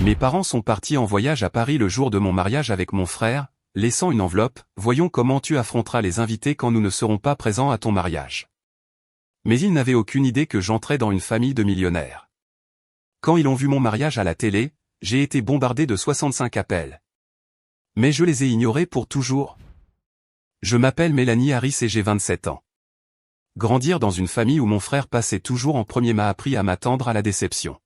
Mes parents sont partis en voyage à Paris le jour de mon mariage avec mon frère, laissant une enveloppe, voyons comment tu affronteras les invités quand nous ne serons pas présents à ton mariage. Mais ils n'avaient aucune idée que j'entrais dans une famille de millionnaires. Quand ils ont vu mon mariage à la télé, j'ai été bombardé de 65 appels. Mais je les ai ignorés pour toujours. Je m'appelle Mélanie Harris et j'ai 27 ans. Grandir dans une famille où mon frère passait toujours en premier m'a appris à m'attendre à la déception.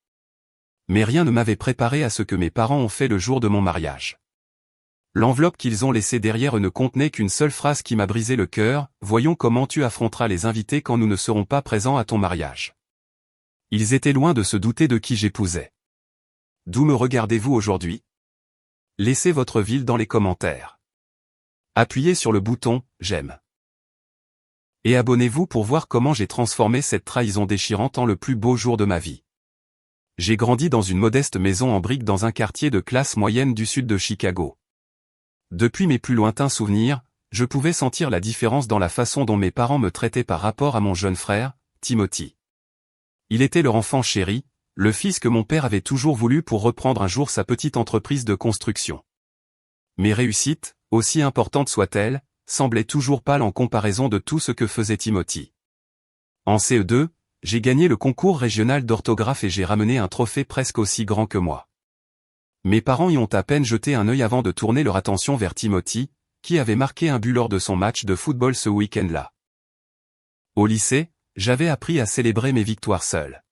Mais rien ne m'avait préparé à ce que mes parents ont fait le jour de mon mariage. L'enveloppe qu'ils ont laissée derrière eux ne contenait qu'une seule phrase qui m'a brisé le cœur, « Voyons comment tu affronteras les invités quand nous ne serons pas présents à ton mariage. » Ils étaient loin de se douter de qui j'épousais. D'où me regardez-vous aujourd'hui? Laissez votre ville dans les commentaires. Appuyez sur le bouton « J'aime ». Et abonnez-vous pour voir comment j'ai transformé cette trahison déchirante en le plus beau jour de ma vie. J'ai grandi dans une modeste maison en briques dans un quartier de classe moyenne du sud de Chicago. Depuis mes plus lointains souvenirs, je pouvais sentir la différence dans la façon dont mes parents me traitaient par rapport à mon jeune frère, Timothy. Il était leur enfant chéri, le fils que mon père avait toujours voulu pour reprendre un jour sa petite entreprise de construction. Mes réussites, aussi importantes soient-elles, semblaient toujours pâles en comparaison de tout ce que faisait Timothy. En CE2, j'ai gagné le concours régional d'orthographe et j'ai ramené un trophée presque aussi grand que moi. Mes parents y ont à peine jeté un œil avant de tourner leur attention vers Timothy, qui avait marqué un but lors de son match de football ce week-end-là. Au lycée, j'avais appris à célébrer mes victoires seul.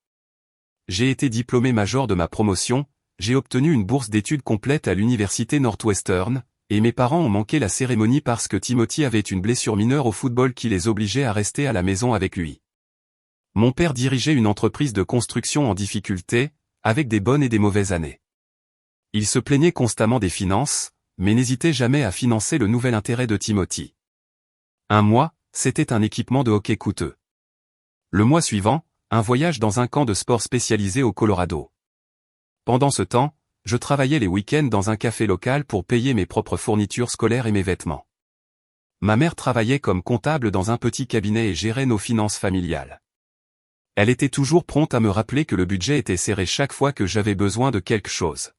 J'ai été diplômé major de ma promotion, j'ai obtenu une bourse d'études complète à l'université Northwestern, et mes parents ont manqué la cérémonie parce que Timothy avait une blessure mineure au football qui les obligeait à rester à la maison avec lui. Mon père dirigeait une entreprise de construction en difficulté, avec des bonnes et des mauvaises années. Il se plaignait constamment des finances, mais n'hésitait jamais à financer le nouvel intérêt de Timothy. Un mois, c'était un équipement de hockey coûteux. Le mois suivant, un voyage dans un camp de sport spécialisé au Colorado. Pendant ce temps, je travaillais les week-ends dans un café local pour payer mes propres fournitures scolaires et mes vêtements. Ma mère travaillait comme comptable dans un petit cabinet et gérait nos finances familiales. Elle était toujours prompte à me rappeler que le budget était serré chaque fois que j'avais besoin de quelque chose.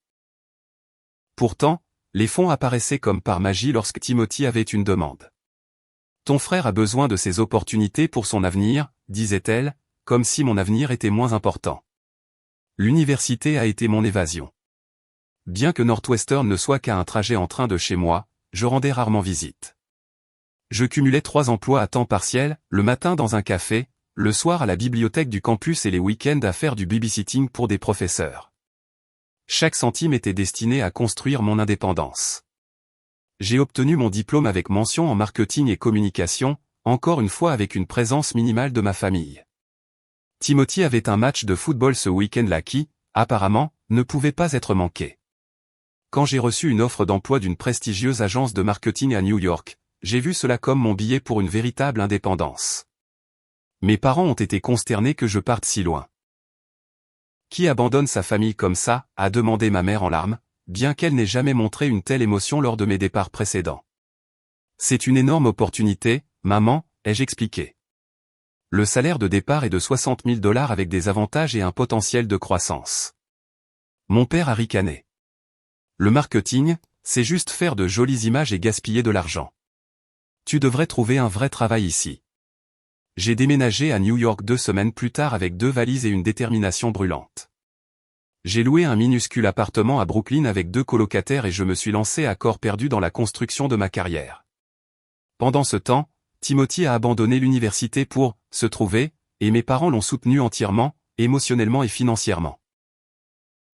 Pourtant, les fonds apparaissaient comme par magie lorsque Timothy avait une demande. Ton frère a besoin de ces opportunités pour son avenir, disait-elle, comme si mon avenir était moins important. L'université a été mon évasion. Bien que Northwestern ne soit qu'à un trajet en train de chez moi, je rendais rarement visite. Je cumulais 3 emplois à temps partiel, le matin dans un café, le soir à la bibliothèque du campus et les week-ends à faire du babysitting pour des professeurs. Chaque centime était destiné à construire mon indépendance. J'ai obtenu mon diplôme avec mention en marketing et communication, encore une fois avec une présence minimale de ma famille. Timothy avait un match de football ce week-end-là qui, apparemment, ne pouvait pas être manqué. Quand j'ai reçu une offre d'emploi d'une prestigieuse agence de marketing à New York, j'ai vu cela comme mon billet pour une véritable indépendance. Mes parents ont été consternés que je parte si loin. Qui abandonne sa famille comme ça, a demandé ma mère en larmes, bien qu'elle n'ait jamais montré une telle émotion lors de mes départs précédents. C'est une énorme opportunité, maman, ai-je expliqué. Le salaire de départ est de 60 000 $ avec des avantages et un potentiel de croissance. Mon père a ricané. Le marketing, c'est juste faire de jolies images et gaspiller de l'argent. Tu devrais trouver un vrai travail ici. J'ai déménagé à New York 2 semaines plus tard avec 2 valises et une détermination brûlante. J'ai loué un minuscule appartement à Brooklyn avec 2 colocataires et je me suis lancé à corps perdu dans la construction de ma carrière. Pendant ce temps, Timothy a abandonné l'université pour se trouver, et mes parents l'ont soutenu entièrement, émotionnellement et financièrement.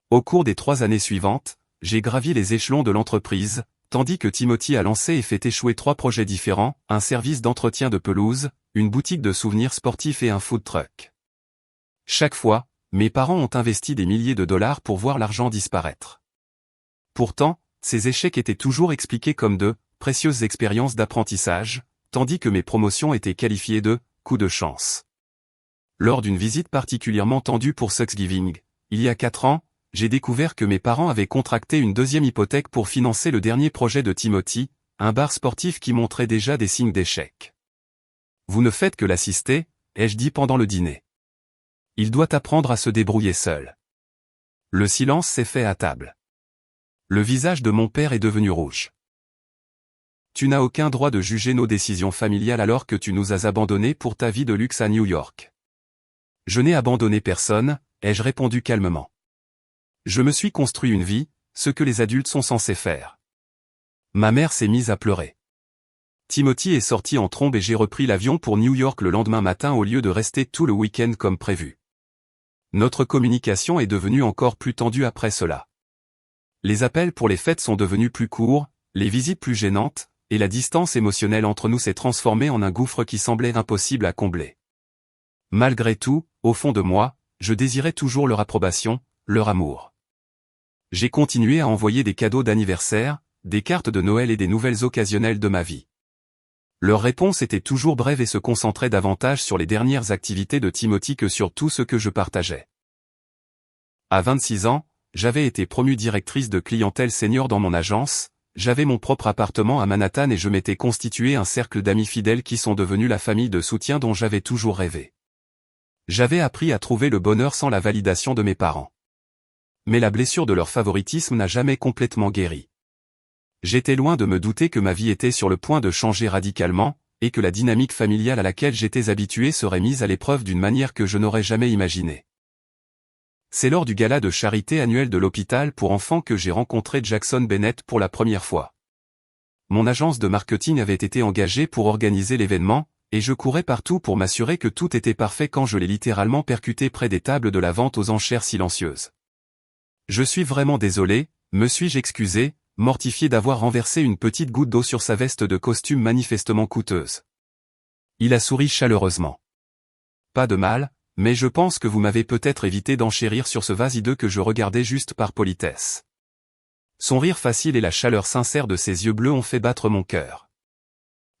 Au cours des 3 années suivantes, j'ai gravi les échelons de l'entreprise, tandis que Timothy a lancé et fait échouer 3 projets différents, un service d'entretien de pelouse, une boutique de souvenirs sportifs et un food truck. Chaque fois, mes parents ont investi des milliers de dollars pour voir l'argent disparaître. Pourtant, ces échecs étaient toujours expliqués comme de précieuses expériences d'apprentissage, tandis que mes promotions étaient qualifiées de coups de chance. Lors d'une visite particulièrement tendue pour Thanksgiving, il y a 4 ans, j'ai découvert que mes parents avaient contracté une 2e hypothèque pour financer le dernier projet de Timothy, un bar sportif qui montrait déjà des signes d'échec. Vous ne faites que l'assister, ai-je dit pendant le dîner. Il doit apprendre à se débrouiller seul. Le silence s'est fait à table. Le visage de mon père est devenu rouge. Tu n'as aucun droit de juger nos décisions familiales alors que tu nous as abandonnés pour ta vie de luxe à New York. Je n'ai abandonné personne, ai-je répondu calmement. Je me suis construit une vie, ce que les adultes sont censés faire. Ma mère s'est mise à pleurer. Timothy est sorti en trombe et j'ai repris l'avion pour New York le lendemain matin au lieu de rester tout le week-end comme prévu. Notre communication est devenue encore plus tendue après cela. Les appels pour les fêtes sont devenus plus courts, les visites plus gênantes, et la distance émotionnelle entre nous s'est transformée en un gouffre qui semblait impossible à combler. Malgré tout, au fond de moi, je désirais toujours leur approbation, leur amour. J'ai continué à envoyer des cadeaux d'anniversaire, des cartes de Noël et des nouvelles occasionnelles de ma vie. Leur réponse était toujours brève et se concentrait davantage sur les dernières activités de Timothy que sur tout ce que je partageais. À 26 ans, j'avais été promue directrice de clientèle senior dans mon agence, j'avais mon propre appartement à Manhattan et je m'étais constitué un cercle d'amis fidèles qui sont devenus la famille de soutien dont j'avais toujours rêvé. J'avais appris à trouver le bonheur sans la validation de mes parents. Mais la blessure de leur favoritisme n'a jamais complètement guéri. J'étais loin de me douter que ma vie était sur le point de changer radicalement, et que la dynamique familiale à laquelle j'étais habitué serait mise à l'épreuve d'une manière que je n'aurais jamais imaginée. C'est lors du gala de charité annuel de l'hôpital pour enfants que j'ai rencontré Jackson Bennett pour la première fois. Mon agence de marketing avait été engagée pour organiser l'événement, et je courais partout pour m'assurer que tout était parfait quand je l'ai littéralement percuté près des tables de la vente aux enchères silencieuses. Je suis vraiment désolé, me suis-je excusé, mortifié d'avoir renversé une petite goutte d'eau sur sa veste de costume manifestement coûteuse. Il a souri chaleureusement. Pas de mal, mais je pense que vous m'avez peut-être évité d'enchérir sur ce vase hideux que je regardais juste par politesse. Son rire facile et la chaleur sincère de ses yeux bleus ont fait battre mon cœur.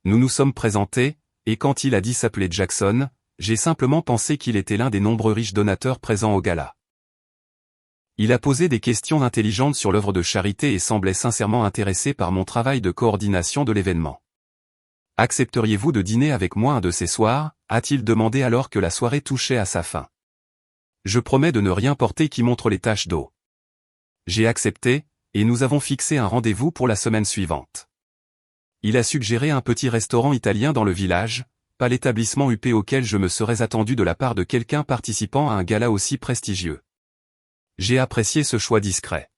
Nous nous sommes présentés, et quand il a dit s'appeler Jackson, j'ai simplement pensé qu'il était l'un des nombreux riches donateurs présents au gala. Il a posé des questions intelligentes sur l'œuvre de charité et semblait sincèrement intéressé par mon travail de coordination de l'événement. « Accepteriez-vous de dîner avec moi un de ces soirs ?» a-t-il demandé alors que la soirée touchait à sa fin. Je promets de ne rien porter qui montre les taches d'eau. J'ai accepté, et nous avons fixé un rendez-vous pour la semaine suivante. Il a suggéré un petit restaurant italien dans le village, pas l'établissement huppé auquel je me serais attendu de la part de quelqu'un participant à un gala aussi prestigieux. J'ai apprécié ce choix discret.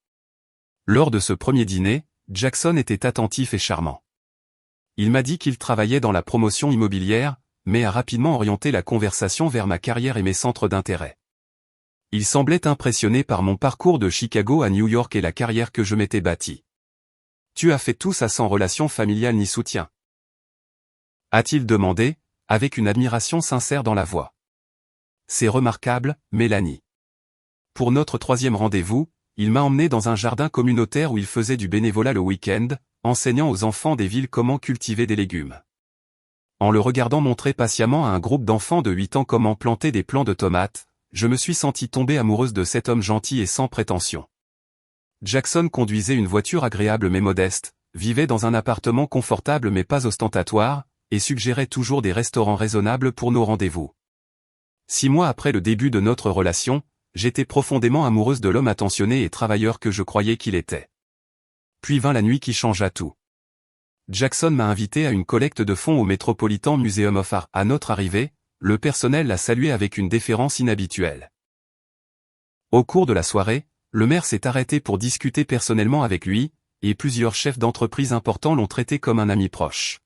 Lors de ce premier dîner, Jackson était attentif et charmant. Il m'a dit qu'il travaillait dans la promotion immobilière, mais a rapidement orienté la conversation vers ma carrière et mes centres d'intérêt. Il semblait impressionné par mon parcours de Chicago à New York et la carrière que je m'étais bâtie. « Tu as fait tout ça sans relation familiale ni soutien ?» a-t-il demandé, avec une admiration sincère dans la voix. « C'est remarquable, Mélanie. » Pour notre troisième rendez-vous, il m'a emmené dans un jardin communautaire où il faisait du bénévolat le week-end, enseignant aux enfants des villes comment cultiver des légumes. En le regardant montrer patiemment à un groupe d'enfants de 8 ans comment planter des plants de tomates, je me suis senti tomber amoureuse de cet homme gentil et sans prétention. Jackson conduisait une voiture agréable mais modeste, vivait dans un appartement confortable mais pas ostentatoire, et suggérait toujours des restaurants raisonnables pour nos rendez-vous. 6 mois après le début de notre relation, j'étais profondément amoureuse de l'homme attentionné et travailleur que je croyais qu'il était. Puis vint la nuit qui changea tout. Jackson m'a invité à une collecte de fonds au Metropolitan Museum of Art. À notre arrivée, le personnel l'a salué avec une déférence inhabituelle. Au cours de la soirée, le maire s'est arrêté pour discuter personnellement avec lui, et plusieurs chefs d'entreprise importants l'ont traité comme un ami proche.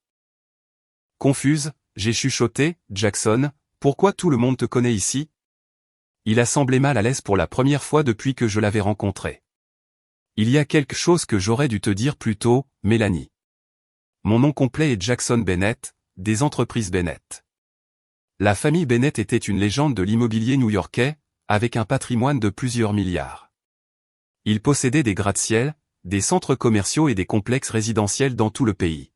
Confuse, j'ai chuchoté, « Jackson, pourquoi tout le monde te connaît ici ?» Il a semblé mal à l'aise pour la première fois depuis que je l'avais rencontré. Il y a quelque chose que j'aurais dû te dire plus tôt, Mélanie. Mon nom complet est Jackson Bennett, des entreprises Bennett. La famille Bennett était une légende de l'immobilier new-yorkais, avec un patrimoine de plusieurs milliards. Ils possédaient des gratte-ciel, des centres commerciaux et des complexes résidentiels dans tout le pays.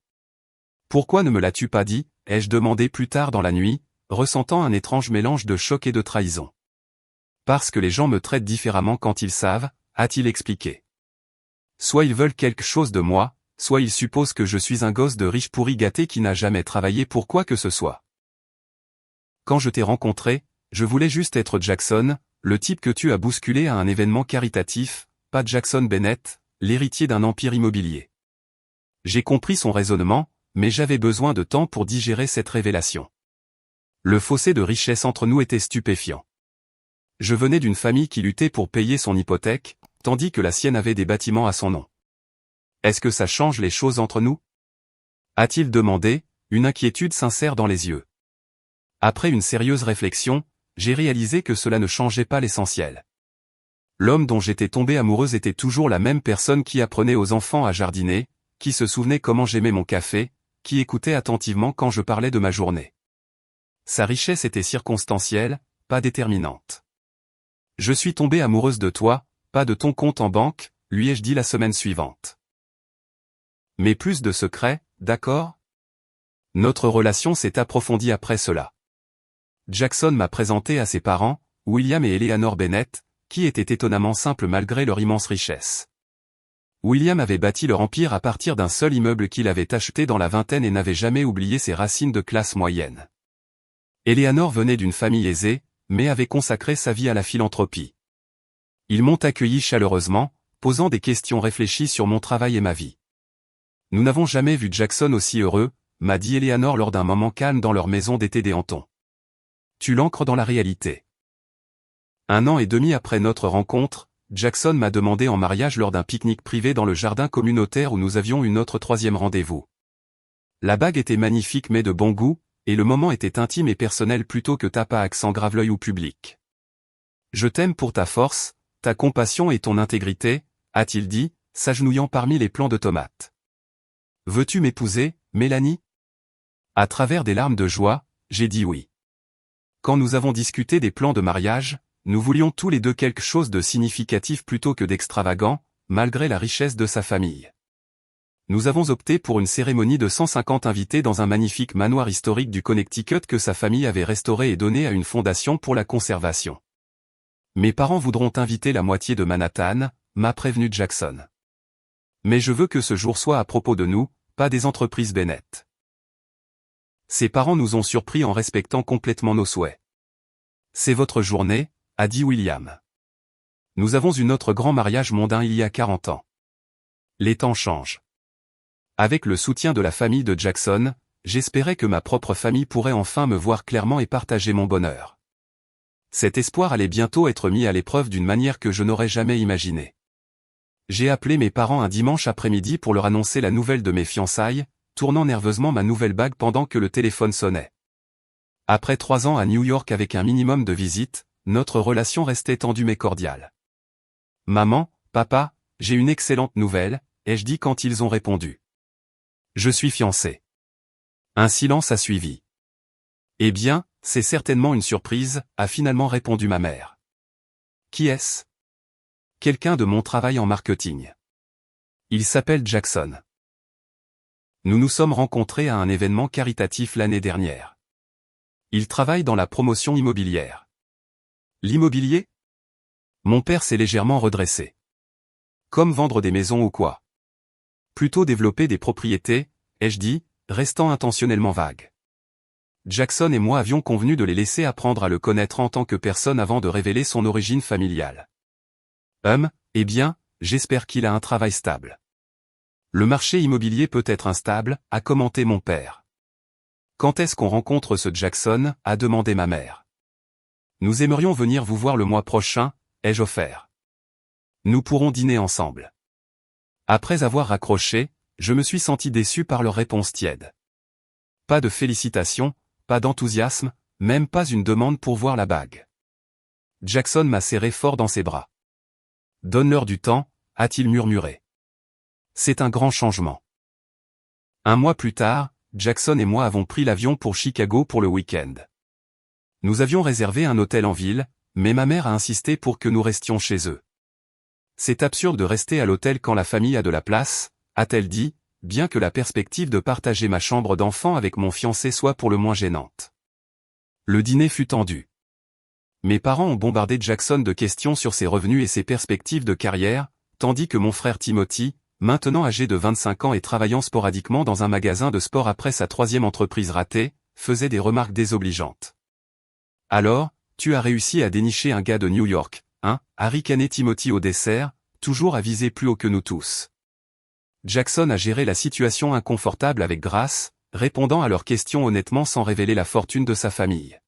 Pourquoi ne me l'as-tu pas dit, ai-je demandé plus tard dans la nuit, ressentant un étrange mélange de choc et de trahison. Parce que les gens me traitent différemment quand ils savent, a-t-il expliqué. Soit ils veulent quelque chose de moi, soit ils supposent que je suis un gosse de riche pourri gâté qui n'a jamais travaillé pour quoi que ce soit. Quand je t'ai rencontré, je voulais juste être Jackson, le type que tu as bousculé à un événement caritatif, pas Jackson Bennett, l'héritier d'un empire immobilier. J'ai compris son raisonnement, mais j'avais besoin de temps pour digérer cette révélation. Le fossé de richesse entre nous était stupéfiant. Je venais d'une famille qui luttait pour payer son hypothèque, tandis que la sienne avait des bâtiments à son nom. Est-ce que ça change les choses entre nous? A-t-il demandé, une inquiétude sincère dans les yeux. Après une sérieuse réflexion, j'ai réalisé que cela ne changeait pas l'essentiel. L'homme dont j'étais tombée amoureuse était toujours la même personne qui apprenait aux enfants à jardiner, qui se souvenait comment j'aimais mon café, qui écoutait attentivement quand je parlais de ma journée. Sa richesse était circonstancielle, pas déterminante. Je suis tombée amoureuse de toi, pas de ton compte en banque, lui ai-je dit la semaine suivante. Mais plus de secrets, d'accord? Notre relation s'est approfondie après cela. Jackson m'a présenté à ses parents, William et Eleanor Bennett, qui étaient étonnamment simples malgré leur immense richesse. William avait bâti leur empire à partir d'un seul immeuble qu'il avait acheté dans la vingtaine et n'avait jamais oublié ses racines de classe moyenne. Eleanor venait d'une famille aisée, mais avait consacré sa vie à la philanthropie. Ils m'ont accueilli chaleureusement, posant des questions réfléchies sur mon travail et ma vie. Nous n'avons jamais vu Jackson aussi heureux, m'a dit Eleanor lors d'un moment calme dans leur maison d'été des Hamptons. Tu l'ancres dans la réalité. 1 an et demi après notre rencontre, Jackson m'a demandé en mariage lors d'un pique-nique privé dans le jardin communautaire où nous avions eu notre 3e rendez-vous. La bague était magnifique mais de bon goût, et le moment était intime et personnel plutôt que tape à accent grave-l'œil ou public. Je t'aime pour ta force, ta compassion et ton intégrité, a-t-il dit, s'agenouillant parmi les plants de tomates. Veux-tu m'épouser, Mélanie? À travers des larmes de joie, j'ai dit oui. Quand nous avons discuté des plans de mariage, nous voulions tous les deux quelque chose de significatif plutôt que d'extravagant, malgré la richesse de sa famille. Nous avons opté pour une cérémonie de 150 invités dans un magnifique manoir historique du Connecticut que sa famille avait restauré et donné à une fondation pour la conservation. Mes parents voudront inviter la moitié de Manhattan, m'a prévenu Jackson. Mais je veux que ce jour soit à propos de nous, pas des entreprises Bennett. Ses parents nous ont surpris en respectant complètement nos souhaits. C'est votre journée, a dit William. Nous avons eu notre grand mariage mondain il y a 40 ans. Les temps changent. Avec le soutien de la famille de Jackson, j'espérais que ma propre famille pourrait enfin me voir clairement et partager mon bonheur. Cet espoir allait bientôt être mis à l'épreuve d'une manière que je n'aurais jamais imaginée. J'ai appelé mes parents un dimanche après-midi pour leur annoncer la nouvelle de mes fiançailles, tournant nerveusement ma nouvelle bague pendant que le téléphone sonnait. Après 3 ans à New York avec un minimum de visites, notre relation restait tendue mais cordiale. Maman, papa, j'ai une excellente nouvelle, ai-je dit quand ils ont répondu. Je suis fiancé. Un silence a suivi. Eh bien, c'est certainement une surprise, a finalement répondu ma mère. Qui est-ce? Quelqu'un de mon travail en marketing. Il s'appelle Jackson. Nous nous sommes rencontrés à un événement caritatif l'année dernière. Il travaille dans la promotion immobilière. L'immobilier? Mon père s'est légèrement redressé. Comme vendre des maisons ou quoi? Plutôt développer des propriétés, ai-je dit, restant intentionnellement vague. Jackson et moi avions convenu de les laisser apprendre à le connaître en tant que personne avant de révéler son origine familiale. Eh bien, j'espère qu'il a un travail stable. Le marché immobilier peut être instable, a commenté mon père. Quand est-ce qu'on rencontre ce Jackson, a demandé ma mère. Nous aimerions venir vous voir le mois prochain, ai-je offert. Nous pourrons dîner ensemble. Après avoir raccroché, je me suis senti déçu par leur réponse tiède. Pas de félicitations, pas d'enthousiasme, même pas une demande pour voir la bague. Jackson m'a serré fort dans ses bras. Donne-leur du temps, a-t-il murmuré. C'est un grand changement. 1 mois plus tard, Jackson et moi avons pris l'avion pour Chicago pour le week-end. Nous avions réservé un hôtel en ville, mais ma mère a insisté pour que nous restions chez eux. C'est absurde de rester à l'hôtel quand la famille a de la place, a-t-elle dit, bien que la perspective de partager ma chambre d'enfant avec mon fiancé soit pour le moins gênante. Le dîner fut tendu. Mes parents ont bombardé Jackson de questions sur ses revenus et ses perspectives de carrière, tandis que mon frère Timothy, maintenant âgé de 25 ans et travaillant sporadiquement dans un magasin de sport après sa 3e entreprise ratée, faisait des remarques désobligeantes. Alors, tu as réussi à dénicher un gars de New York, hein, a ricané Timothy au dessert, toujours à viser plus haut que nous tous. Jackson a géré la situation inconfortable avec grâce, répondant à leurs questions honnêtement sans révéler la fortune de sa famille.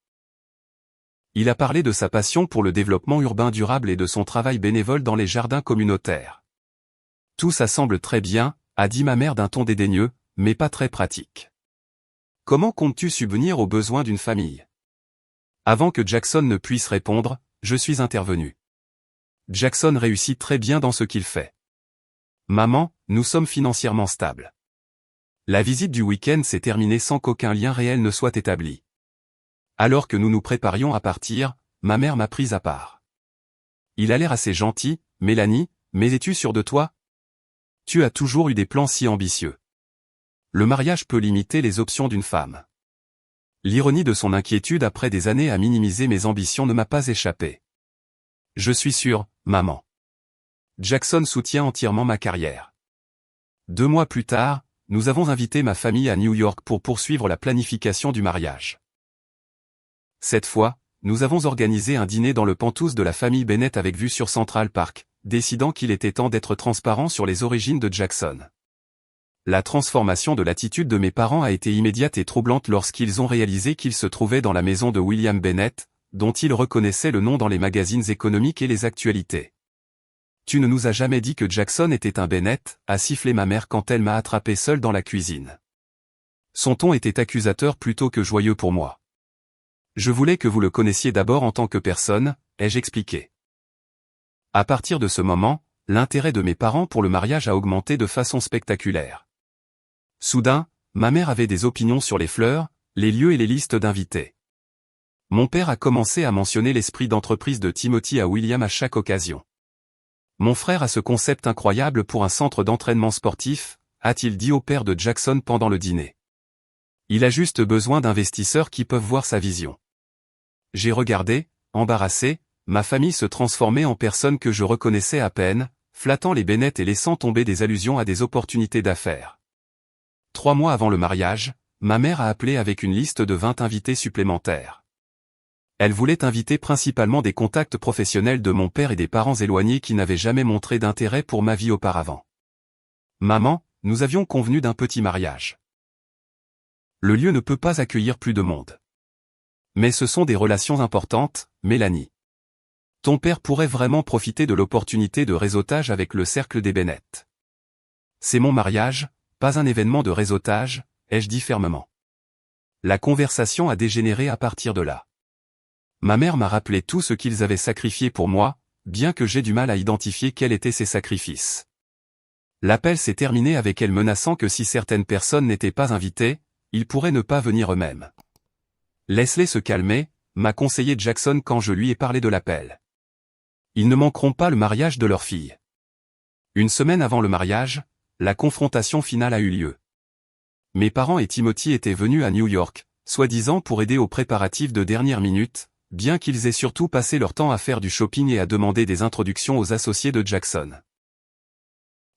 Il a parlé de sa passion pour le développement urbain durable et de son travail bénévole dans les jardins communautaires. Tout ça semble très bien, a dit ma mère d'un ton dédaigneux, mais pas très pratique. Comment comptes-tu subvenir aux besoins d'une famille? Avant que Jackson ne puisse répondre, je suis intervenu. Jackson réussit très bien dans ce qu'il fait. Maman, nous sommes financièrement stables. La visite du week-end s'est terminée sans qu'aucun lien réel ne soit établi. Alors que nous nous préparions à partir, ma mère m'a prise à part. Il a l'air assez gentil, Mélanie, mais es-tu sûre de toi? Tu as toujours eu des plans si ambitieux. Le mariage peut limiter les options d'une femme. L'ironie de son inquiétude après des années à minimiser mes ambitions ne m'a pas échappé. Je suis sûr, maman. Jackson soutient entièrement ma carrière. 2 mois plus tard, nous avons invité ma famille à New York pour poursuivre la planification du mariage. Cette fois, nous avons organisé un dîner dans le penthouse de la famille Bennett avec vue sur Central Park, décidant qu'il était temps d'être transparent sur les origines de Jackson. La transformation de l'attitude de mes parents a été immédiate et troublante lorsqu'ils ont réalisé qu'ils se trouvaient dans la maison de William Bennett, dont ils reconnaissaient le nom dans les magazines économiques et les actualités. Tu ne nous as jamais dit que Jackson était un Bennett, a sifflé ma mère quand elle m'a attrapé seul dans la cuisine. Son ton était accusateur plutôt que joyeux pour moi. Je voulais que vous le connaissiez d'abord en tant que personne, ai-je expliqué. À partir de ce moment, l'intérêt de mes parents pour le mariage a augmenté de façon spectaculaire. Soudain, ma mère avait des opinions sur les fleurs, les lieux et les listes d'invités. Mon père a commencé à mentionner l'esprit d'entreprise de Timothy à William à chaque occasion. Mon frère a ce concept incroyable pour un centre d'entraînement sportif, a-t-il dit au père de Jackson pendant le dîner. Il a juste besoin d'investisseurs qui peuvent voir sa vision. J'ai regardé, embarrassé, ma famille se transformer en personnes que je reconnaissais à peine, flattant les Bennett et laissant tomber des allusions à des opportunités d'affaires. 3 mois avant le mariage, ma mère a appelé avec une liste de 20 invités supplémentaires. Elle voulait inviter principalement des contacts professionnels de mon père et des parents éloignés qui n'avaient jamais montré d'intérêt pour ma vie auparavant. Maman, nous avions convenu d'un petit mariage. Le lieu ne peut pas accueillir plus de monde. Mais ce sont des relations importantes, Mélanie. Ton père pourrait vraiment profiter de l'opportunité de réseautage avec le cercle des Bennett. C'est mon mariage, pas un événement de réseautage, ai-je dit fermement. La conversation a dégénéré à partir de là. Ma mère m'a rappelé tout ce qu'ils avaient sacrifié pour moi, bien que j'ai du mal à identifier quels étaient ces sacrifices. L'appel s'est terminé avec elle menaçant que si certaines personnes n'étaient pas invitées, ils pourraient ne pas venir eux-mêmes. Laisse-les se calmer, m'a conseillé Jackson quand je lui ai parlé de l'appel. Ils ne manqueront pas le mariage de leur fille. Une semaine avant le mariage, la confrontation finale a eu lieu. Mes parents et Timothy étaient venus à New York, soi-disant pour aider aux préparatifs de dernière minute, bien qu'ils aient surtout passé leur temps à faire du shopping et à demander des introductions aux associés de Jackson.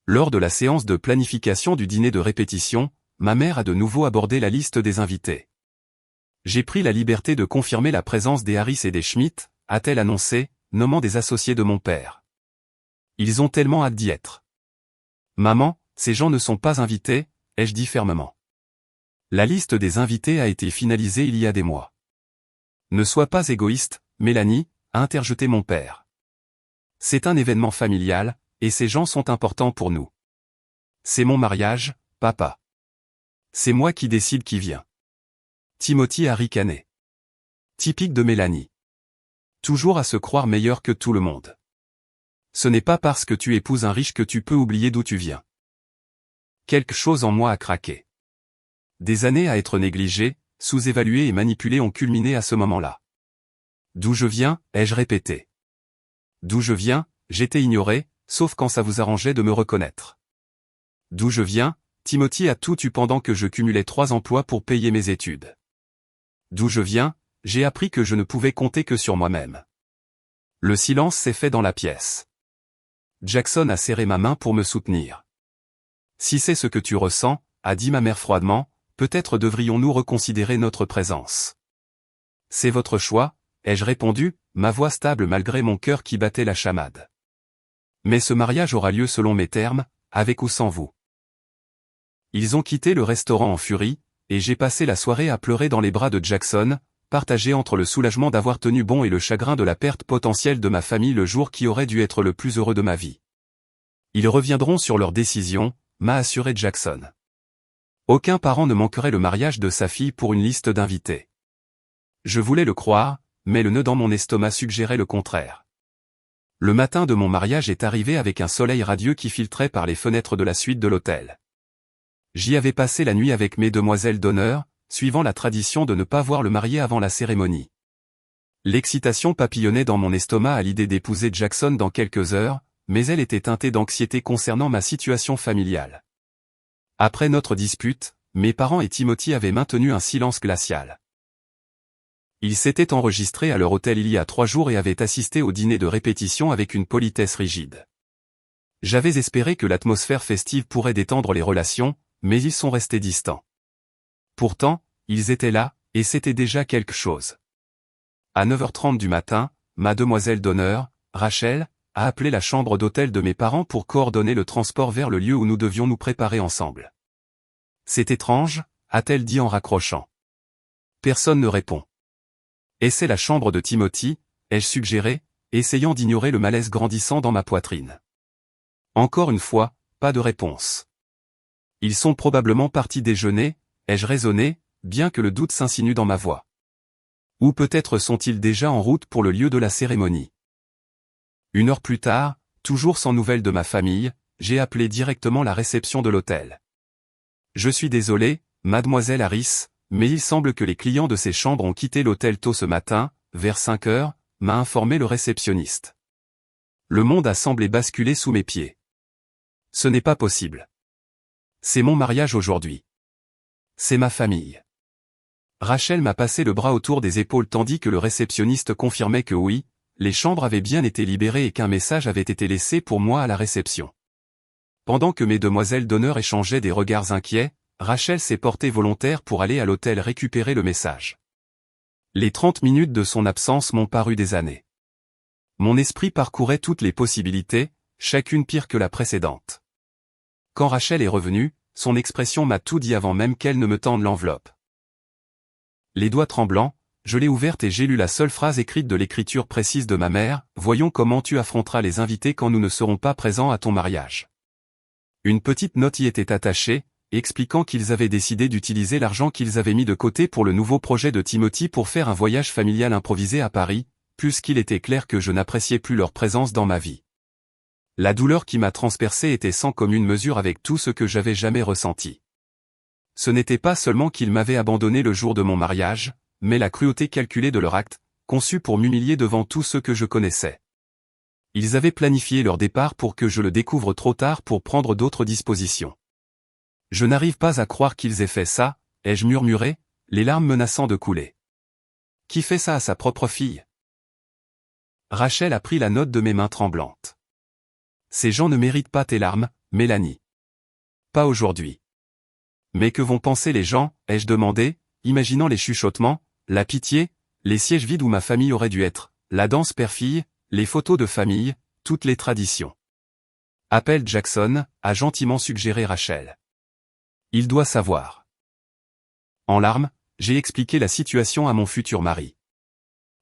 Lors de la séance de planification du dîner de répétition, ma mère a de nouveau abordé la liste des invités. J'ai pris la liberté de confirmer la présence des Harris et des Schmidt, a-t-elle annoncé, nommant des associés de mon père. Ils ont tellement hâte d'y être. Maman, ces gens ne sont pas invités, ai-je dit fermement. La liste des invités a été finalisée il y a des mois. Ne sois pas égoïste, Mélanie, a interjeté mon père. C'est un événement familial, et ces gens sont importants pour nous. C'est mon mariage, papa. C'est moi qui décide qui vient. Timothy a ricané. Typique de Mélanie. Toujours à se croire meilleure que tout le monde. Ce n'est pas parce que tu épouses un riche que tu peux oublier d'où tu viens. Quelque chose en moi a craqué. Des années à être négligées, sous-évaluées et manipulées ont culminé à ce moment-là. D'où je viens, ai-je répété. D'où je viens, j'étais ignoré, sauf quand ça vous arrangeait de me reconnaître. D'où je viens, Timothy a tout eu pendant que je cumulais 3 emplois pour payer mes études. D'où je viens, j'ai appris que je ne pouvais compter que sur moi-même. Le silence s'est fait dans la pièce. Jackson a serré ma main pour me soutenir. Si c'est ce que tu ressens, a dit ma mère froidement, peut-être devrions-nous reconsidérer notre présence. C'est votre choix, ai-je répondu, ma voix stable malgré mon cœur qui battait la chamade. Mais ce mariage aura lieu selon mes termes, avec ou sans vous. Ils ont quitté le restaurant en furie, et j'ai passé la soirée à pleurer dans les bras de Jackson, partagé entre le soulagement d'avoir tenu bon et le chagrin de la perte potentielle de ma famille le jour qui aurait dû être le plus heureux de ma vie. Ils reviendront sur leur décision, m'a assuré Jackson. Aucun parent ne manquerait le mariage de sa fille pour une liste d'invités. Je voulais le croire, mais le nœud dans mon estomac suggérait le contraire. Le matin de mon mariage est arrivé avec un soleil radieux qui filtrait par les fenêtres de la suite de l'hôtel. J'y avais passé la nuit avec mes demoiselles d'honneur, suivant la tradition de ne pas voir le marié avant la cérémonie. L'excitation papillonnait dans mon estomac à l'idée d'épouser Jackson dans quelques heures, mais elle était teintée d'anxiété concernant ma situation familiale. Après notre dispute, mes parents et Timothy avaient maintenu un silence glacial. Ils s'étaient enregistrés à leur hôtel il y a 3 jours et avaient assisté au dîner de répétition avec une politesse rigide. J'avais espéré que l'atmosphère festive pourrait détendre les relations, mais ils sont restés distants. Pourtant, ils étaient là, et c'était déjà quelque chose. À 9h30 du matin, ma demoiselle d'honneur, Rachel, a appelé la chambre d'hôtel de mes parents pour coordonner le transport vers le lieu où nous devions nous préparer ensemble. C'est étrange, a-t-elle dit en raccrochant. Personne ne répond. Et c'est la chambre de Timothy, ai-je suggéré, essayant d'ignorer le malaise grandissant dans ma poitrine. Encore une fois, pas de réponse. Ils sont probablement partis déjeuner, ai-je raisonné, bien que le doute s'insinue dans ma voix. Ou peut-être sont-ils déjà en route pour le lieu de la cérémonie. 1 heure plus tard, toujours sans nouvelles de ma famille, j'ai appelé directement la réception de l'hôtel. Je suis désolé, mademoiselle Harris, mais il semble que les clients de ces chambres ont quitté l'hôtel tôt ce matin, vers 5 heures, m'a informé le réceptionniste. Le monde a semblé basculer sous mes pieds. Ce n'est pas possible. C'est mon mariage aujourd'hui. C'est ma famille. Rachel m'a passé le bras autour des épaules tandis que le réceptionniste confirmait que oui, les chambres avaient bien été libérées et qu'un message avait été laissé pour moi à la réception. Pendant que mes demoiselles d'honneur échangeaient des regards inquiets, Rachel s'est portée volontaire pour aller à l'hôtel récupérer le message. Les 30 minutes de son absence m'ont paru des années. Mon esprit parcourait toutes les possibilités, chacune pire que la précédente. Quand Rachel est revenue, son expression m'a tout dit avant même qu'elle ne me tende l'enveloppe. Les doigts tremblants, je l'ai ouverte et j'ai lu la seule phrase écrite de l'écriture précise de ma mère, « Voyons comment tu affronteras les invités quand nous ne serons pas présents à ton mariage. » Une petite note y était attachée, expliquant qu'ils avaient décidé d'utiliser l'argent qu'ils avaient mis de côté pour le nouveau projet de Timothy pour faire un voyage familial improvisé à Paris, puisqu'il était clair que je n'appréciais plus leur présence dans ma vie. La douleur qui m'a transpercé était sans commune mesure avec tout ce que j'avais jamais ressenti. Ce n'était pas seulement qu'ils m'avaient abandonné le jour de mon mariage, mais la cruauté calculée de leur acte, conçu pour m'humilier devant tous ceux que je connaissais. Ils avaient planifié leur départ pour que je le découvre trop tard pour prendre d'autres dispositions. Je n'arrive pas à croire qu'ils aient fait ça, ai-je murmuré, les larmes menaçant de couler. Qui fait ça à sa propre fille? Rachel a pris la note de mes mains tremblantes. Ces gens ne méritent pas tes larmes, Mélanie. Pas aujourd'hui. Mais que vont penser les gens, ai-je demandé, imaginant les chuchotements, la pitié, les sièges vides où ma famille aurait dû être, la danse père-fille, les photos de famille, toutes les traditions. Appelle Jackson, a gentiment suggéré Rachel. Il doit savoir. En larmes, j'ai expliqué la situation à mon futur mari.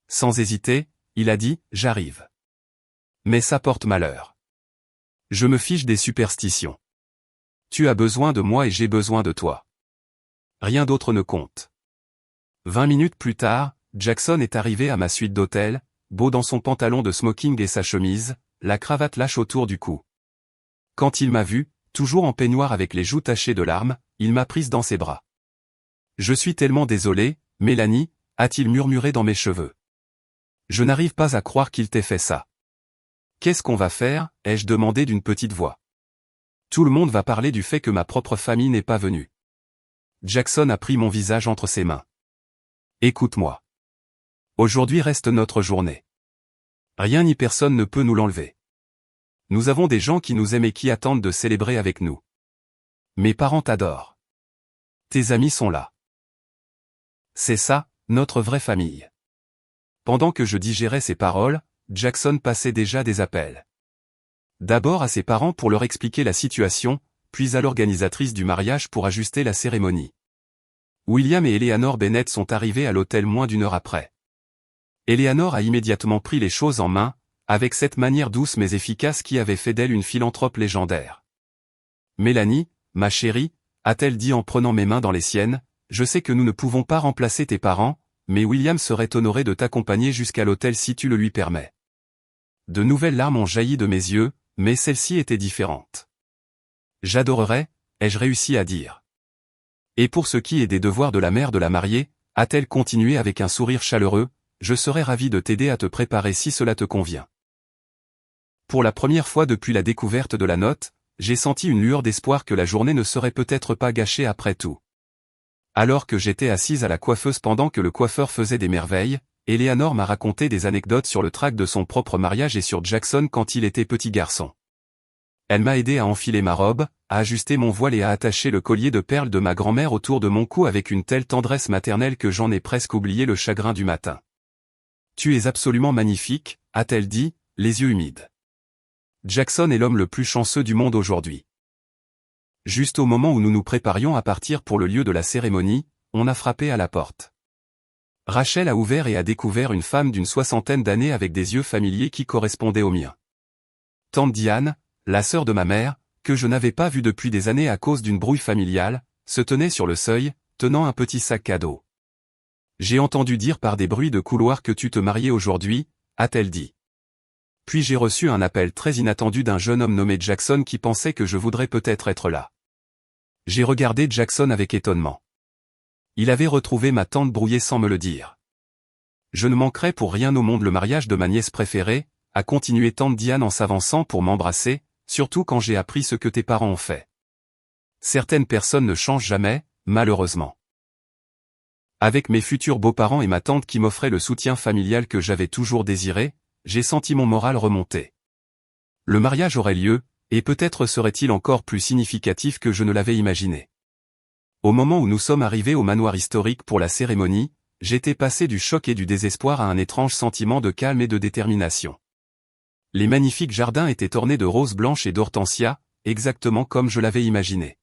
Sans hésiter, il a dit, j'arrive. Mais ça porte malheur. Je me fiche des superstitions. Tu as besoin de moi et j'ai besoin de toi. Rien d'autre ne compte. 20 minutes plus tard, Jackson est arrivé à ma suite d'hôtel, beau dans son pantalon de smoking et sa chemise, la cravate lâche autour du cou. Quand il m'a vu, toujours en peignoir avec les joues tachées de larmes, il m'a prise dans ses bras. Je suis tellement désolé, Mélanie, a-t-il murmuré dans mes cheveux. Je n'arrive pas à croire qu'il t'ait fait ça. Qu'est-ce qu'on va faire, ai-je demandé d'une petite voix. Tout le monde va parler du fait que ma propre famille n'est pas venue. Jackson a pris mon visage entre ses mains. Écoute-moi. Aujourd'hui reste notre journée. Rien ni personne ne peut nous l'enlever. Nous avons des gens qui nous aiment et qui attendent de célébrer avec nous. Mes parents t'adorent. Tes amis sont là. C'est ça, notre vraie famille. Pendant que je digérais ces paroles, Jackson passait déjà des appels. D'abord à ses parents pour leur expliquer la situation, puis à l'organisatrice du mariage pour ajuster la cérémonie. William et Eleanor Bennett sont arrivés à l'hôtel moins d'1 heure après. Eleanor a immédiatement pris les choses en main, avec cette manière douce mais efficace qui avait fait d'elle une philanthrope légendaire. Mélanie, ma chérie, a-t-elle dit en prenant mes mains dans les siennes, je sais que nous ne pouvons pas remplacer tes parents, mais William serait honoré de t'accompagner jusqu'à l'hôtel si tu le lui permets. De nouvelles larmes ont jailli de mes yeux, mais celle-ci était différente. J'adorerais, ai-je réussi à dire. Et pour ce qui est des devoirs de la mère de la mariée, a-t-elle continué avec un sourire chaleureux, je serais ravi de t'aider à te préparer si cela te convient. Pour la première fois depuis la découverte de la note, j'ai senti une lueur d'espoir que la journée ne serait peut-être pas gâchée après tout. Alors que j'étais assise à la coiffeuse pendant que le coiffeur faisait des merveilles, Eleanor m'a raconté des anecdotes sur le trac de son propre mariage et sur Jackson quand il était petit garçon. Elle m'a aidé à enfiler ma robe, à ajuster mon voile et à attacher le collier de perles de ma grand-mère autour de mon cou avec une telle tendresse maternelle que j'en ai presque oublié le chagrin du matin. Tu es absolument magnifique, a-t-elle dit, les yeux humides. Jackson est l'homme le plus chanceux du monde aujourd'hui. Juste au moment où nous nous préparions à partir pour le lieu de la cérémonie, on a frappé à la porte. Rachel a ouvert et a découvert une femme d'une 60aine d'années avec des yeux familiers qui correspondaient aux miens. Tante Diane, la sœur de ma mère, que je n'avais pas vue depuis des années à cause d'une brouille familiale, se tenait sur le seuil, tenant un petit sac cadeau. J'ai entendu dire par des bruits de couloir que tu te mariais aujourd'hui, a-t-elle dit. Puis j'ai reçu un appel très inattendu d'un jeune homme nommé Jackson qui pensait que je voudrais peut-être être là. J'ai regardé Jackson avec étonnement. Il avait retrouvé ma tante brouillée sans me le dire. Je ne manquerai pour rien au monde le mariage de ma nièce préférée, a continué tante Diane en s'avançant pour m'embrasser, surtout quand j'ai appris ce que tes parents ont fait. Certaines personnes ne changent jamais, malheureusement. Avec mes futurs beaux-parents et ma tante qui m'offraient le soutien familial que j'avais toujours désiré, j'ai senti mon moral remonter. Le mariage aurait lieu, et peut-être serait-il encore plus significatif que je ne l'avais imaginé. Au moment où nous sommes arrivés au manoir historique pour la cérémonie, j'étais passé du choc et du désespoir à un étrange sentiment de calme et de détermination. Les magnifiques jardins étaient ornés de roses blanches et d'hortensias, exactement comme je l'avais imaginé.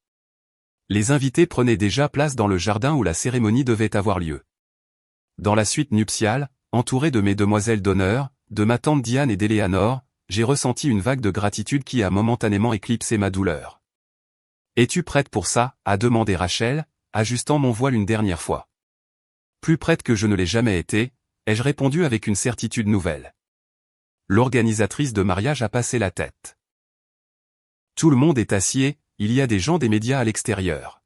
Les invités prenaient déjà place dans le jardin où la cérémonie devait avoir lieu. Dans la suite nuptiale, entouré de mes demoiselles d'honneur, de ma tante Diane et d'Eleanor, j'ai ressenti une vague de gratitude qui a momentanément éclipsé ma douleur. « Es-tu prête pour ça ?» a demandé Rachel, ajustant mon voile une dernière fois. Plus prête que je ne l'ai jamais été, ai-je répondu avec une certitude nouvelle. L'organisatrice de mariage a passé la tête. Tout le monde est assis, il y a des gens des médias à l'extérieur.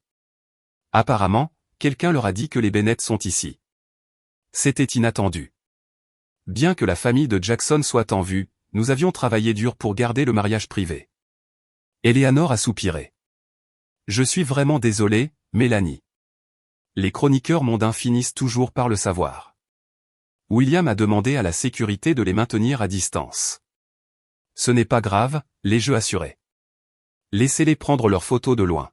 Apparemment, quelqu'un leur a dit que les Bennett sont ici. C'était inattendu. Bien que la famille de Jackson soit en vue, nous avions travaillé dur pour garder le mariage privé. Eleanor a soupiré. Je suis vraiment désolé, Mélanie. Les chroniqueurs mondains finissent toujours par le savoir. William a demandé à la sécurité de les maintenir à distance. Ce n'est pas grave, les jeux assurés. Laissez-les prendre leurs photos de loin.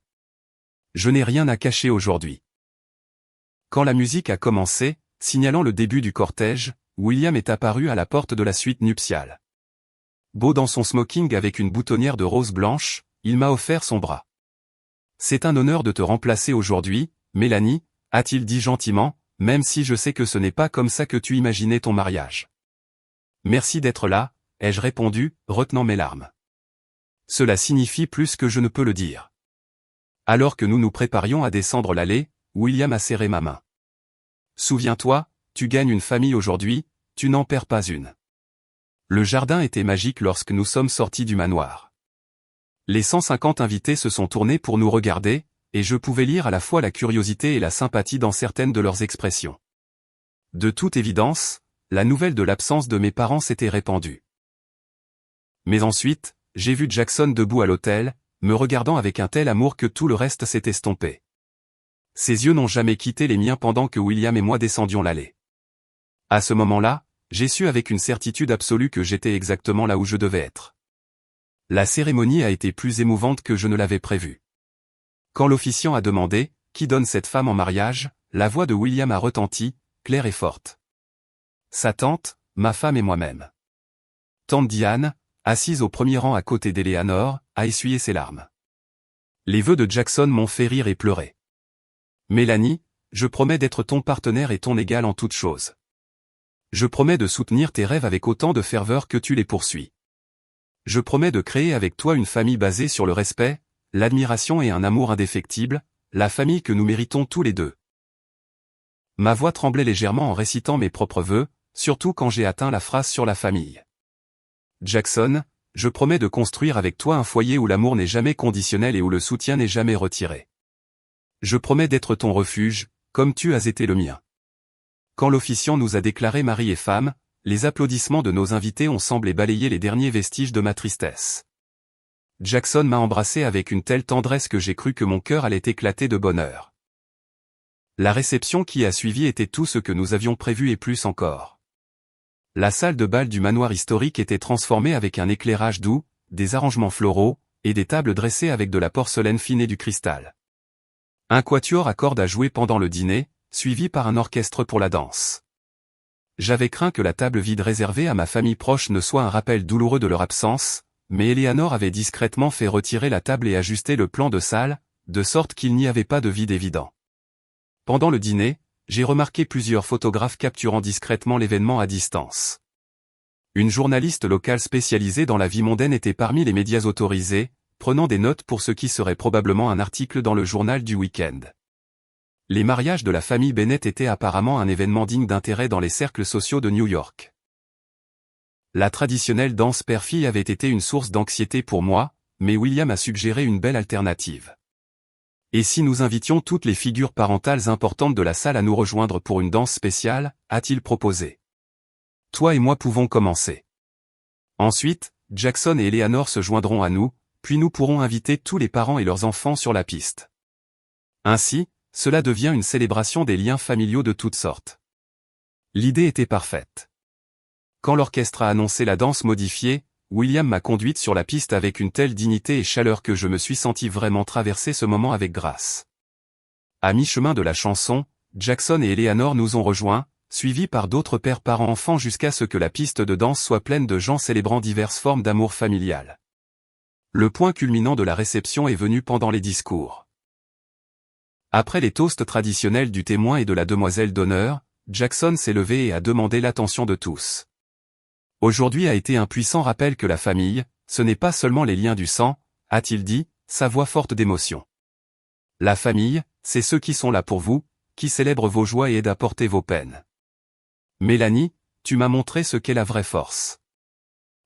Je n'ai rien à cacher aujourd'hui. Quand la musique a commencé, signalant le début du cortège, William est apparu à la porte de la suite nuptiale. Beau dans son smoking avec une boutonnière de rose blanche, il m'a offert son bras. C'est un honneur de te remplacer aujourd'hui, Mélanie, a-t-il dit gentiment, même si je sais que ce n'est pas comme ça que tu imaginais ton mariage. Merci d'être là, ai-je répondu, retenant mes larmes. Cela signifie plus que je ne peux le dire. Alors que nous nous préparions à descendre l'allée, William a serré ma main. Souviens-toi, tu gagnes une famille aujourd'hui, tu n'en perds pas une. Le jardin était magique lorsque nous sommes sortis du manoir. Les 150 invités se sont tournés pour nous regarder, et je pouvais lire à la fois la curiosité et la sympathie dans certaines de leurs expressions. De toute évidence, la nouvelle de l'absence de mes parents s'était répandue. Mais ensuite, j'ai vu Jackson debout à l'autel, me regardant avec un tel amour que tout le reste s'est estompé. Ses yeux n'ont jamais quitté les miens pendant que William et moi descendions l'allée. À ce moment-là, j'ai su avec une certitude absolue que j'étais exactement là où je devais être. La cérémonie a été plus émouvante que je ne l'avais prévu. Quand l'officiant a demandé « Qui donne cette femme en mariage ?», la voix de William a retenti, claire et forte. Sa tante, ma femme et moi-même. Tante Diane, assise au premier rang à côté d'Eleanor, à essuyer ses larmes. Les vœux de Jackson m'ont fait rire et pleurer. Mélanie, je promets d'être ton partenaire et ton égal en toutes choses. Je promets de soutenir tes rêves avec autant de ferveur que tu les poursuis. Je promets de créer avec toi une famille basée sur le respect, l'admiration et un amour indéfectible, la famille que nous méritons tous les deux. Ma voix tremblait légèrement en récitant mes propres vœux, surtout quand j'ai atteint la phrase sur la famille. Jackson, je promets de construire avec toi un foyer où l'amour n'est jamais conditionnel et où le soutien n'est jamais retiré. Je promets d'être ton refuge, comme tu as été le mien. Quand l'officiant nous a déclarés mari et femme, les applaudissements de nos invités ont semblé balayer les derniers vestiges de ma tristesse. Jackson m'a embrassé avec une telle tendresse que j'ai cru que mon cœur allait éclater de bonheur. La réception qui a suivi était tout ce que nous avions prévu et plus encore. La salle de bal du manoir historique était transformée avec un éclairage doux, des arrangements floraux, et des tables dressées avec de la porcelaine fine et du cristal. Un quatuor à cordes a joué pendant le dîner, suivi par un orchestre pour la danse. J'avais craint que la table vide réservée à ma famille proche ne soit un rappel douloureux de leur absence, mais Eleanor avait discrètement fait retirer la table et ajuster le plan de salle, de sorte qu'il n'y avait pas de vide évident. Pendant le dîner, j'ai remarqué plusieurs photographes capturant discrètement l'événement à distance. Une journaliste locale spécialisée dans la vie mondaine était parmi les médias autorisés, prenant des notes pour ce qui serait probablement un article dans le journal du week-end. Les mariages de la famille Bennett étaient apparemment un événement digne d'intérêt dans les cercles sociaux de New York. La traditionnelle danse père-fille avait été une source d'anxiété pour moi, mais William a suggéré une belle alternative. Et si nous invitions toutes les figures parentales importantes de la salle à nous rejoindre pour une danse spéciale, a-t-il proposé. Toi et moi pouvons commencer. Ensuite, Jackson et Eleanor se joindront à nous, puis nous pourrons inviter tous les parents et leurs enfants sur la piste. Ainsi, cela devient une célébration des liens familiaux de toutes sortes. L'idée était parfaite. Quand l'orchestre a annoncé la danse modifiée, William m'a conduite sur la piste avec une telle dignité et chaleur que je me suis senti vraiment traverser ce moment avec grâce. À mi-chemin de la chanson, Jackson et Eleanor nous ont rejoints, suivis par d'autres pères parents-enfants jusqu'à ce que la piste de danse soit pleine de gens célébrant diverses formes d'amour familial. Le point culminant de la réception est venu pendant les discours. Après les toasts traditionnels du témoin et de la demoiselle d'honneur, Jackson s'est levé et a demandé l'attention de tous. Aujourd'hui a été un puissant rappel que la famille, ce n'est pas seulement les liens du sang, a-t-il dit, sa voix forte d'émotion. La famille, c'est ceux qui sont là pour vous, qui célèbrent vos joies et aident à porter vos peines. Mélanie, tu m'as montré ce qu'est la vraie force.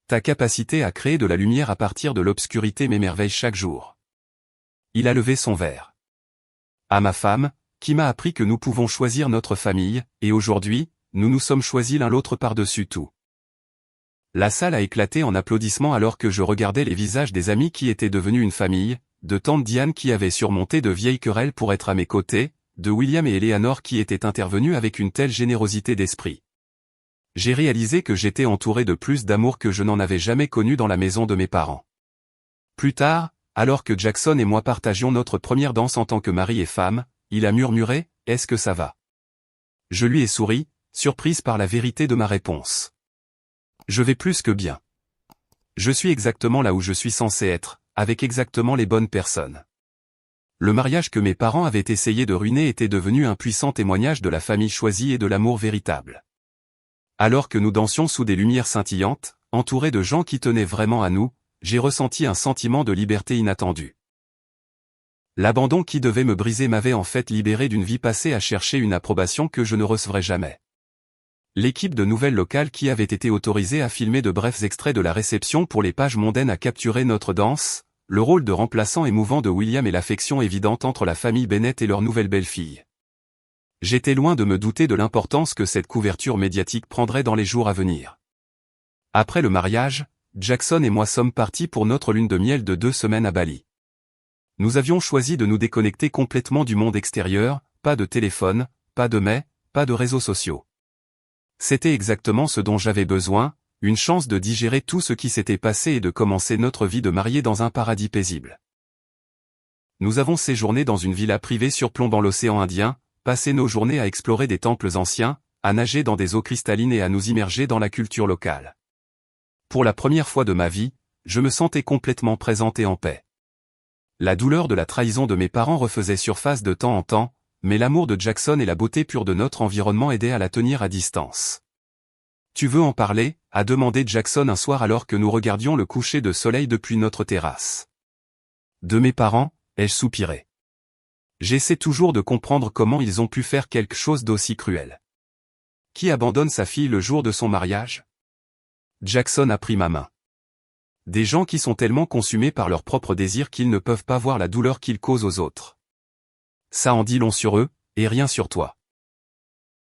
Ta capacité à créer de la lumière à partir de l'obscurité m'émerveille chaque jour. Il a levé son verre. À ma femme, qui m'a appris que nous pouvons choisir notre famille, et aujourd'hui, nous nous sommes choisis l'un l'autre par-dessus tout. La salle a éclaté en applaudissements alors que je regardais les visages des amis qui étaient devenus une famille, de tante Diane qui avait surmonté de vieilles querelles pour être à mes côtés, de William et Eleanor qui étaient intervenus avec une telle générosité d'esprit. J'ai réalisé que j'étais entouré de plus d'amour que je n'en avais jamais connu dans la maison de mes parents. Plus tard, alors que Jackson et moi partagions notre première danse en tant que mari et femme, il a murmuré « Est-ce que ça va ?» Je lui ai souri, surprise par la vérité de ma réponse. Je vais plus que bien. Je suis exactement là où je suis censé être, avec exactement les bonnes personnes. Le mariage que mes parents avaient essayé de ruiner était devenu un puissant témoignage de la famille choisie et de l'amour véritable. Alors que nous dansions sous des lumières scintillantes, entourés de gens qui tenaient vraiment à nous, j'ai ressenti un sentiment de liberté inattendu. L'abandon qui devait me briser m'avait en fait libéré d'une vie passée à chercher une approbation que je ne recevrais jamais. L'équipe de nouvelles locales qui avait été autorisée à filmer de brefs extraits de la réception pour les pages mondaines a capturé notre danse, le rôle de remplaçant émouvant de William et l'affection évidente entre la famille Bennett et leur nouvelle belle-fille. J'étais loin de me douter de l'importance que cette couverture médiatique prendrait dans les jours à venir. Après le mariage, Jackson et moi sommes partis pour notre lune de miel de 2 semaines à Bali. Nous avions choisi de nous déconnecter complètement du monde extérieur, pas de téléphone, pas de mails, pas de réseaux sociaux. C'était exactement ce dont j'avais besoin, une chance de digérer tout ce qui s'était passé et de commencer notre vie de mariés dans un paradis paisible. Nous avons séjourné dans une villa privée surplombant l'océan Indien, passé nos journées à explorer des temples anciens, à nager dans des eaux cristallines et à nous immerger dans la culture locale. Pour la première fois de ma vie, je me sentais complètement présente et en paix. La douleur de la trahison de mes parents refaisait surface de temps en temps, mais l'amour de Jackson et la beauté pure de notre environnement aidaient à la tenir à distance. « Tu veux en parler ?» a demandé Jackson un soir alors que nous regardions le coucher de soleil depuis notre terrasse. De mes parents, ai-je soupiré. J'essaie toujours de comprendre comment ils ont pu faire quelque chose d'aussi cruel. Qui abandonne sa fille le jour de son mariage? Jackson a pris ma main. Des gens qui sont tellement consumés par leurs propres désirs qu'ils ne peuvent pas voir la douleur qu'ils causent aux autres. Ça en dit long sur eux, et rien sur toi.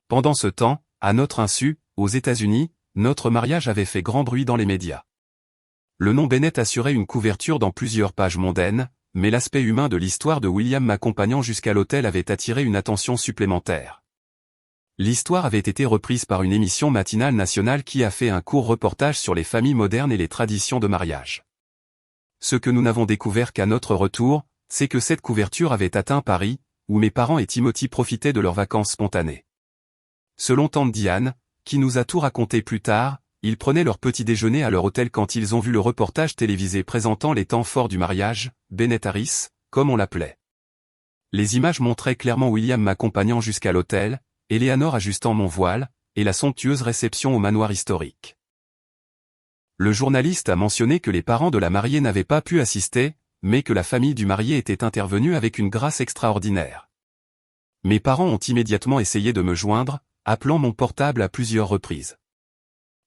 Pendant ce temps, à notre insu, aux États-Unis, notre mariage avait fait grand bruit dans les médias. Le nom Bennett assurait une couverture dans plusieurs pages mondaines, mais l'aspect humain de l'histoire de William m'accompagnant jusqu'à l'hôtel avait attiré une attention supplémentaire. L'histoire avait été reprise par une émission matinale nationale qui a fait un court reportage sur les familles modernes et les traditions de mariage. Ce que nous n'avons découvert qu'à notre retour, c'est que cette couverture avait atteint Paris, où mes parents et Timothy profitaient de leurs vacances spontanées. Selon tante Diane, qui nous a tout raconté plus tard, ils prenaient leur petit déjeuner à leur hôtel quand ils ont vu le reportage télévisé présentant les temps forts du mariage, Bennett Harris, comme on l'appelait. Les images montraient clairement William m'accompagnant jusqu'à l'hôtel, Eleanor ajustant mon voile, et la somptueuse réception au manoir historique. Le journaliste a mentionné que les parents de la mariée n'avaient pas pu assister, mais que la famille du marié était intervenue avec une grâce extraordinaire. Mes parents ont immédiatement essayé de me joindre, appelant mon portable à plusieurs reprises.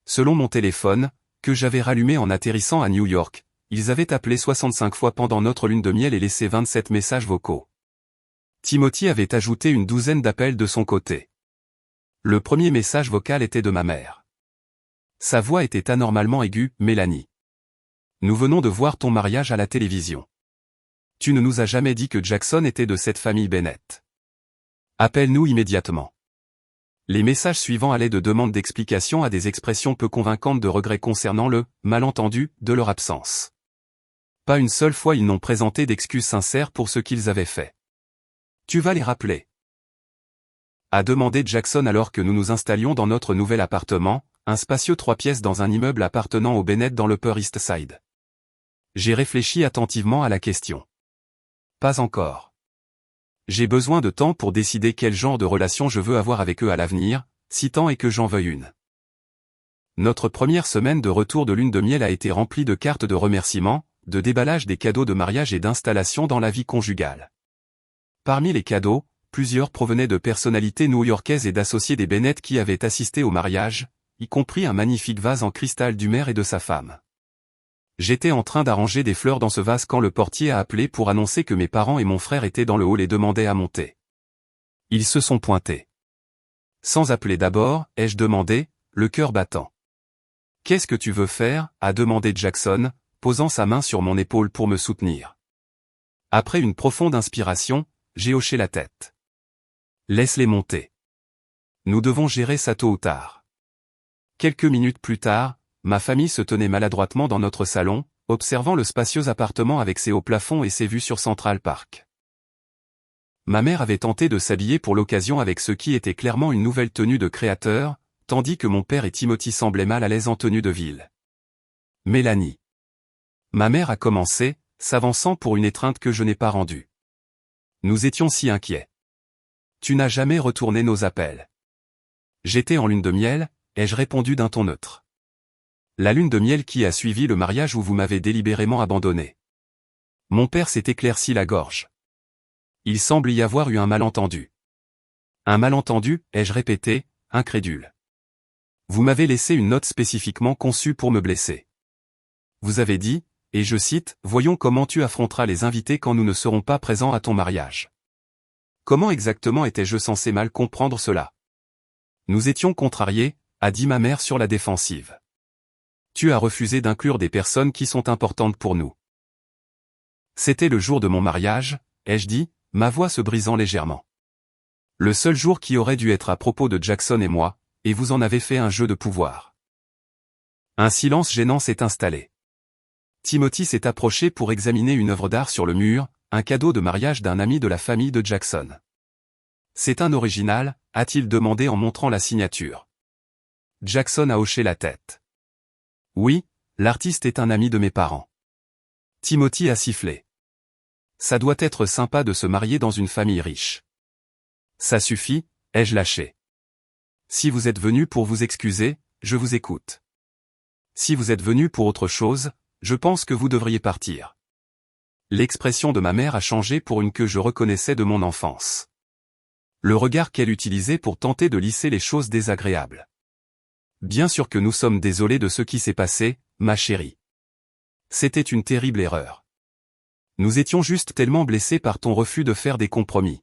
Selon mon téléphone, que j'avais rallumé en atterrissant à New York, ils avaient appelé 65 fois pendant notre lune de miel et laissé 27 messages vocaux. Timothy avait ajouté une douzaine d'appels de son côté. Le premier message vocal était de ma mère. Sa voix était anormalement aiguë, « Mélanie. Nous venons de voir ton mariage à la télévision. Tu ne nous as jamais dit que Jackson était de cette famille Bennett. Appelle-nous immédiatement. » Les messages suivants allaient de demandes d'explications à des expressions peu convaincantes de regret concernant le « malentendu » de leur absence. Pas une seule fois ils n'ont présenté d'excuses sincères pour ce qu'ils avaient fait. « Tu vas les rappeler ?» a demandé Jackson alors que nous nous installions dans notre nouvel appartement, un spacieux 3 pièces dans un immeuble appartenant au Bennett dans l'Upper East Side. J'ai réfléchi attentivement à la question. Pas encore. J'ai besoin de temps pour décider quel genre de relation je veux avoir avec eux à l'avenir, si tant est que j'en veuille une. Notre première semaine de retour de lune de miel a été remplie de cartes de remerciements, de déballage des cadeaux de mariage et d'installation dans la vie conjugale. Parmi les cadeaux, plusieurs provenaient de personnalités new-yorkaises et d'associés des Bennett qui avaient assisté au mariage, y compris un magnifique vase en cristal du maire et de sa femme. J'étais en train d'arranger des fleurs dans ce vase quand le portier a appelé pour annoncer que mes parents et mon frère étaient dans le hall et demandaient à monter. Ils se sont pointés. Sans appeler d'abord, ai-je demandé, le cœur battant. « Qu'est-ce que tu veux faire ?» a demandé Jackson, posant sa main sur mon épaule pour me soutenir. Après une profonde inspiration, j'ai hoché la tête. « Laisse-les monter. Nous devons gérer ça tôt ou tard. » Quelques minutes plus tard, ma famille se tenait maladroitement dans notre salon, observant le spacieux appartement avec ses hauts plafonds et ses vues sur Central Park. Ma mère avait tenté de s'habiller pour l'occasion avec ce qui était clairement une nouvelle tenue de créateur, tandis que mon père et Timothy semblaient mal à l'aise en tenue de ville. « Mélanie. » Ma mère a commencé, s'avançant pour une étreinte que je n'ai pas rendue. Nous étions si inquiets. « Tu n'as jamais retourné nos appels. » J'étais en lune de miel, ai-je répondu d'un ton neutre. La lune de miel qui a suivi le mariage où vous m'avez délibérément abandonné. Mon père s'est éclairci la gorge. Il semble y avoir eu un malentendu. Un malentendu, ai-je répété, incrédule. Vous m'avez laissé une note spécifiquement conçue pour me blesser. Vous avez dit, et je cite, « Voyons comment tu affronteras les invités quand nous ne serons pas présents à ton mariage. » Comment exactement étais-je censé mal comprendre cela? Nous étions contrariés, a dit ma mère sur la défensive. Tu as refusé d'inclure des personnes qui sont importantes pour nous. C'était le jour de mon mariage, ai-je dit, ma voix se brisant légèrement. Le seul jour qui aurait dû être à propos de Jackson et moi, et vous en avez fait un jeu de pouvoir. Un silence gênant s'est installé. Timothy s'est approché pour examiner une œuvre d'art sur le mur, un cadeau de mariage d'un ami de la famille de Jackson. C'est un original, a-t-il demandé en montrant la signature. Jackson a hoché la tête. Oui, l'artiste est un ami de mes parents. Timothy a sifflé. Ça doit être sympa de se marier dans une famille riche. Ça suffit, ai-je lâché. Si vous êtes venu pour vous excuser, je vous écoute. Si vous êtes venu pour autre chose, je pense que vous devriez partir. L'expression de ma mère a changé pour une que je reconnaissais de mon enfance. Le regard qu'elle utilisait pour tenter de lisser les choses désagréables. Bien sûr que nous sommes désolés de ce qui s'est passé, ma chérie. C'était une terrible erreur. Nous étions juste tellement blessés par ton refus de faire des compromis.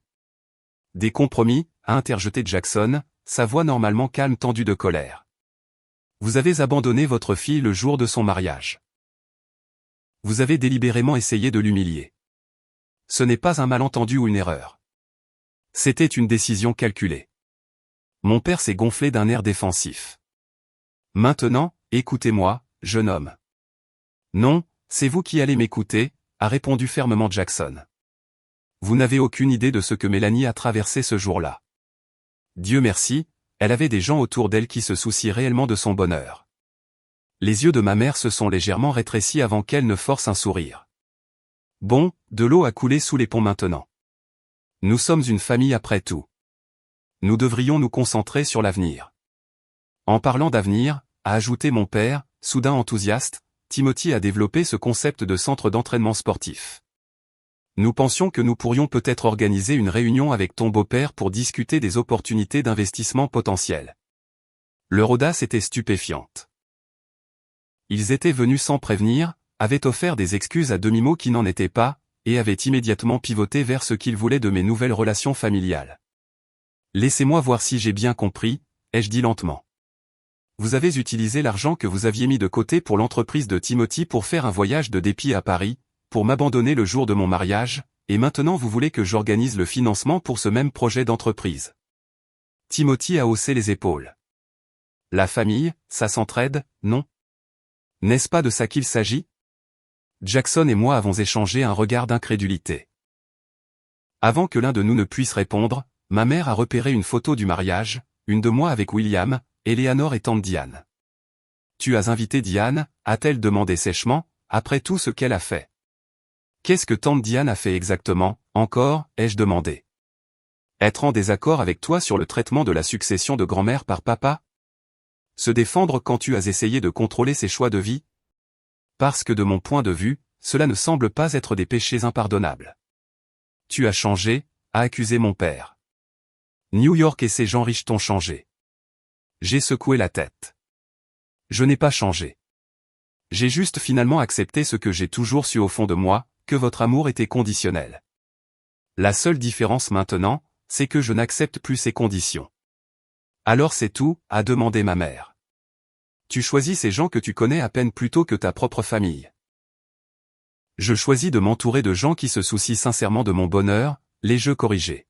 Des compromis, a interjeté Jackson, sa voix normalement calme tendue de colère. Vous avez abandonné votre fille le jour de son mariage. Vous avez délibérément essayé de l'humilier. Ce n'est pas un malentendu ou une erreur. C'était une décision calculée. Mon père s'est gonflé d'un air défensif. Maintenant, écoutez-moi, jeune homme. Non, c'est vous qui allez m'écouter, a répondu fermement Jackson. Vous n'avez aucune idée de ce que Mélanie a traversé ce jour-là. Dieu merci, elle avait des gens autour d'elle qui se soucient réellement de son bonheur. Les yeux de ma mère se sont légèrement rétrécis avant qu'elle ne force un sourire. Bon, de l'eau a coulé sous les ponts maintenant. Nous sommes une famille après tout. Nous devrions nous concentrer sur l'avenir. En parlant d'avenir, a ajouté mon père, soudain enthousiaste, Timothy a développé ce concept de centre d'entraînement sportif. Nous pensions que nous pourrions peut-être organiser une réunion avec ton beau-père pour discuter des opportunités d'investissement potentielles. Leur audace était stupéfiante. Ils étaient venus sans prévenir, avaient offert des excuses à demi-mot qui n'en étaient pas, et avaient immédiatement pivoté vers ce qu'ils voulaient de mes nouvelles relations familiales. Laissez-moi voir si j'ai bien compris, ai-je dit lentement. Vous avez utilisé l'argent que vous aviez mis de côté pour l'entreprise de Timothy pour faire un voyage de dépit à Paris, pour m'abandonner le jour de mon mariage, et maintenant vous voulez que j'organise le financement pour ce même projet d'entreprise. Timothy a haussé les épaules. La famille, ça s'entraide, non? N'est-ce pas de ça qu'il s'agit? Jackson et moi avons échangé un regard d'incrédulité. Avant que l'un de nous ne puisse répondre, ma mère a repéré une photo du mariage, une de moi avec William, Eleanor et tante Diane. Tu as invité Diane, a-t-elle demandé sèchement, après tout ce qu'elle a fait. Qu'est-ce que tante Diane a fait exactement, encore, ai-je demandé. Être en désaccord avec toi sur le traitement de la succession de grand-mère par papa? Se défendre quand tu as essayé de contrôler ses choix de vie? Parce que de mon point de vue, cela ne semble pas être des péchés impardonnables. Tu as changé, a accusé mon père. New York et ses gens riches t'ont changé. J'ai secoué la tête. Je n'ai pas changé. J'ai juste finalement accepté ce que j'ai toujours su au fond de moi, que votre amour était conditionnel. La seule différence maintenant, c'est que je n'accepte plus ces conditions. Alors c'est tout, a demandé ma mère. Tu choisis ces gens que tu connais à peine plutôt que ta propre famille. Je choisis de m'entourer de gens qui se soucient sincèrement de mon bonheur, les jeux corrigés.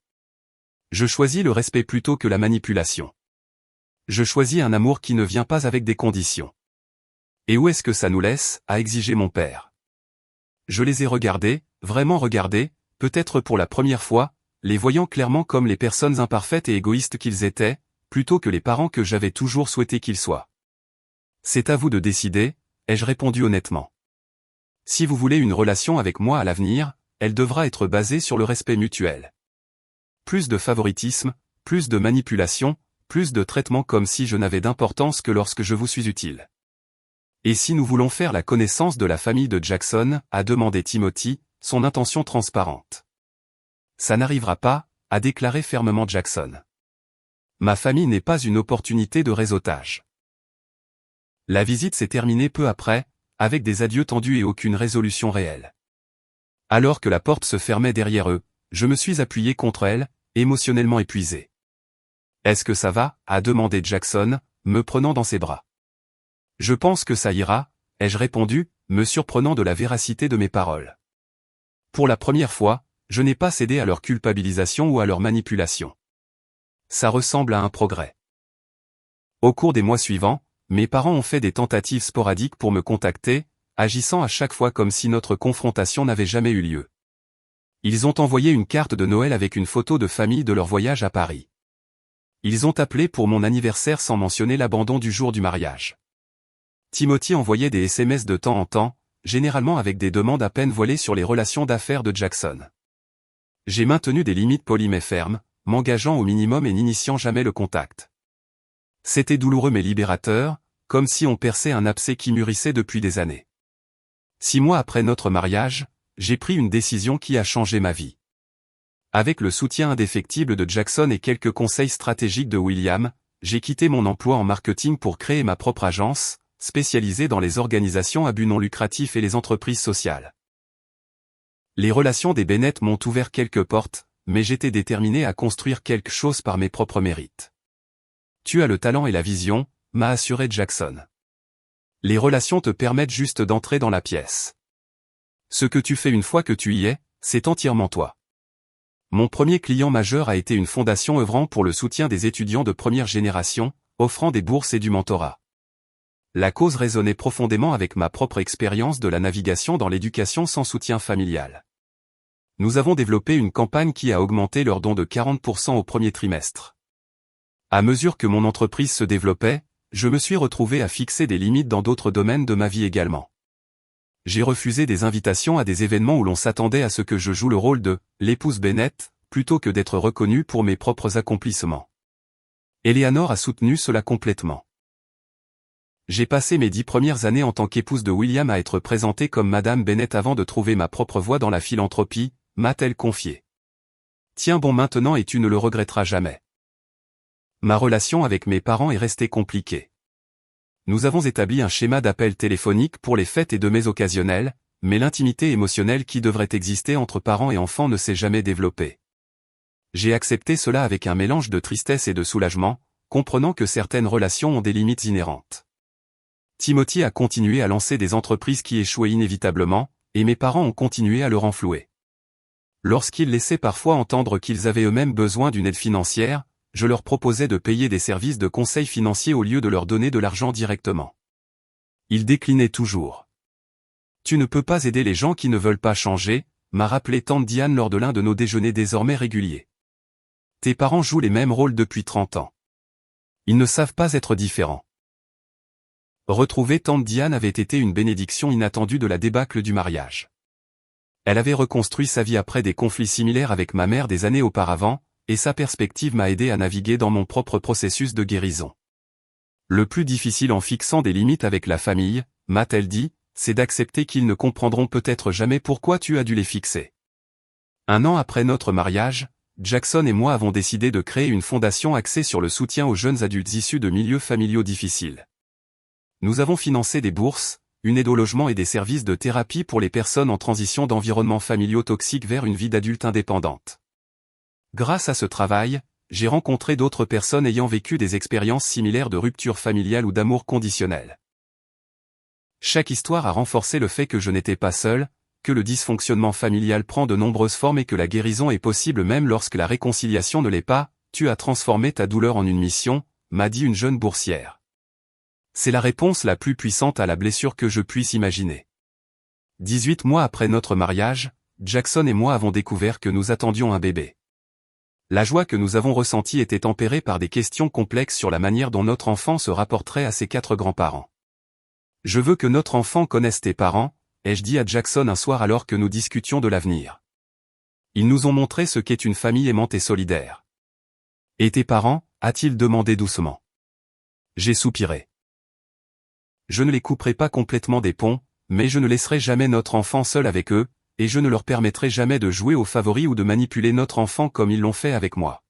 Je choisis le respect plutôt que la manipulation. Je choisis un amour qui ne vient pas avec des conditions. Et où est-ce que ça nous laisse, a exigé mon père. Je les ai regardés, vraiment regardés, peut-être pour la première fois, les voyant clairement comme les personnes imparfaites et égoïstes qu'ils étaient, plutôt que les parents que j'avais toujours souhaité qu'ils soient. C'est à vous de décider, ai-je répondu honnêtement. Si vous voulez une relation avec moi à l'avenir, elle devra être basée sur le respect mutuel. Plus de favoritisme, plus de manipulation, plus de traitement comme si je n'avais d'importance que lorsque je vous suis utile. Et si nous voulons faire la connaissance de la famille de Jackson, a demandé Timothy, son intention transparente. Ça n'arrivera pas, a déclaré fermement Jackson. Ma famille n'est pas une opportunité de réseautage. La visite s'est terminée peu après, avec des adieux tendus et aucune résolution réelle. Alors que la porte se fermait derrière eux, je me suis appuyé contre elle, émotionnellement épuisé. Est-ce que ça va, a demandé Jackson, me prenant dans ses bras. Je pense que ça ira, ai-je répondu, me surprenant de la véracité de mes paroles. Pour la première fois, je n'ai pas cédé à leur culpabilisation ou à leur manipulation. Ça ressemble à un progrès. Au cours des mois suivants, mes parents ont fait des tentatives sporadiques pour me contacter, agissant à chaque fois comme si notre confrontation n'avait jamais eu lieu. Ils ont envoyé une carte de Noël avec une photo de famille de leur voyage à Paris. Ils ont appelé pour mon anniversaire sans mentionner l'abandon du jour du mariage. Timothy envoyait des SMS de temps en temps, généralement avec des demandes à peine voilées sur les relations d'affaires de Jackson. J'ai maintenu des limites polies mais fermes, m'engageant au minimum et n'initiant jamais le contact. C'était douloureux mais libérateur, comme si on perçait un abcès qui mûrissait depuis des années. 6 mois après notre mariage, j'ai pris une décision qui a changé ma vie. Avec le soutien indéfectible de Jackson et quelques conseils stratégiques de William, j'ai quitté mon emploi en marketing pour créer ma propre agence, spécialisée dans les organisations à but non lucratif et les entreprises sociales. Les relations des Bennett m'ont ouvert quelques portes, mais j'étais déterminé à construire quelque chose par mes propres mérites. Tu as le talent et la vision, m'a assuré Jackson. Les relations te permettent juste d'entrer dans la pièce. Ce que tu fais une fois que tu y es, c'est entièrement toi. Mon premier client majeur a été une fondation œuvrant pour le soutien des étudiants de première génération, offrant des bourses et du mentorat. La cause résonnait profondément avec ma propre expérience de la navigation dans l'éducation sans soutien familial. Nous avons développé une campagne qui a augmenté leurs dons de 40% au premier trimestre. À mesure que mon entreprise se développait, je me suis retrouvé à fixer des limites dans d'autres domaines de ma vie également. J'ai refusé des invitations à des événements où l'on s'attendait à ce que je joue le rôle de « l'épouse Bennett », plutôt que d'être reconnu pour mes propres accomplissements. Eleanor a soutenu cela complètement. J'ai passé mes 10 premières années en tant qu'épouse de William à être présentée comme Madame Bennett avant de trouver ma propre voie dans la philanthropie, m'a-t-elle confié. Tiens bon maintenant et tu ne le regretteras jamais. Ma relation avec mes parents est restée compliquée. Nous avons établi un schéma d'appel téléphonique pour les fêtes et de mets occasionnels, mais l'intimité émotionnelle qui devrait exister entre parents et enfants ne s'est jamais développée. J'ai accepté cela avec un mélange de tristesse et de soulagement, comprenant que certaines relations ont des limites inhérentes. Timothy a continué à lancer des entreprises qui échouaient inévitablement, et mes parents ont continué à le renflouer. Lorsqu'ils laissaient parfois entendre qu'ils avaient eux-mêmes besoin d'une aide financière, je leur proposais de payer des services de conseil financier au lieu de leur donner de l'argent directement. Ils déclinaient toujours. Tu ne peux pas aider les gens qui ne veulent pas changer, m'a rappelé tante Diane lors de l'un de nos déjeuners désormais réguliers. Tes parents jouent les mêmes rôles depuis 30 ans. Ils ne savent pas être différents. Retrouver tante Diane avait été une bénédiction inattendue de la débâcle du mariage. Elle avait reconstruit sa vie après des conflits similaires avec ma mère des années auparavant, et sa perspective m'a aidé à naviguer dans mon propre processus de guérison. Le plus difficile en fixant des limites avec la famille, m'a-t-elle dit, c'est d'accepter qu'ils ne comprendront peut-être jamais pourquoi tu as dû les fixer. 1 an après notre mariage, Jackson et moi avons décidé de créer une fondation axée sur le soutien aux jeunes adultes issus de milieux familiaux difficiles. Nous avons financé des bourses, une aide au logement et des services de thérapie pour les personnes en transition d'environnements familiaux toxiques vers une vie d'adulte indépendante. Grâce à ce travail, j'ai rencontré d'autres personnes ayant vécu des expériences similaires de rupture familiale ou d'amour conditionnel. Chaque histoire a renforcé le fait que je n'étais pas seul, que le dysfonctionnement familial prend de nombreuses formes et que la guérison est possible même lorsque la réconciliation ne l'est pas. Tu as transformé ta douleur en une mission, m'a dit une jeune boursière. C'est la réponse la plus puissante à la blessure que je puisse imaginer. 18 mois après notre mariage, Jackson et moi avons découvert que nous attendions un bébé. La joie que nous avons ressentie était tempérée par des questions complexes sur la manière dont notre enfant se rapporterait à ses 4 grands-parents. Je veux que notre enfant connaisse tes parents, ai-je dit à Jackson un soir alors que nous discutions de l'avenir. Ils nous ont montré ce qu'est une famille aimante et solidaire. Et tes parents, a-t-il demandé doucement. J'ai soupiré. Je ne les couperai pas complètement des ponts, mais je ne laisserai jamais notre enfant seul avec eux, et je ne leur permettrai jamais de jouer aux favoris ou de manipuler notre enfant comme ils l'ont fait avec moi.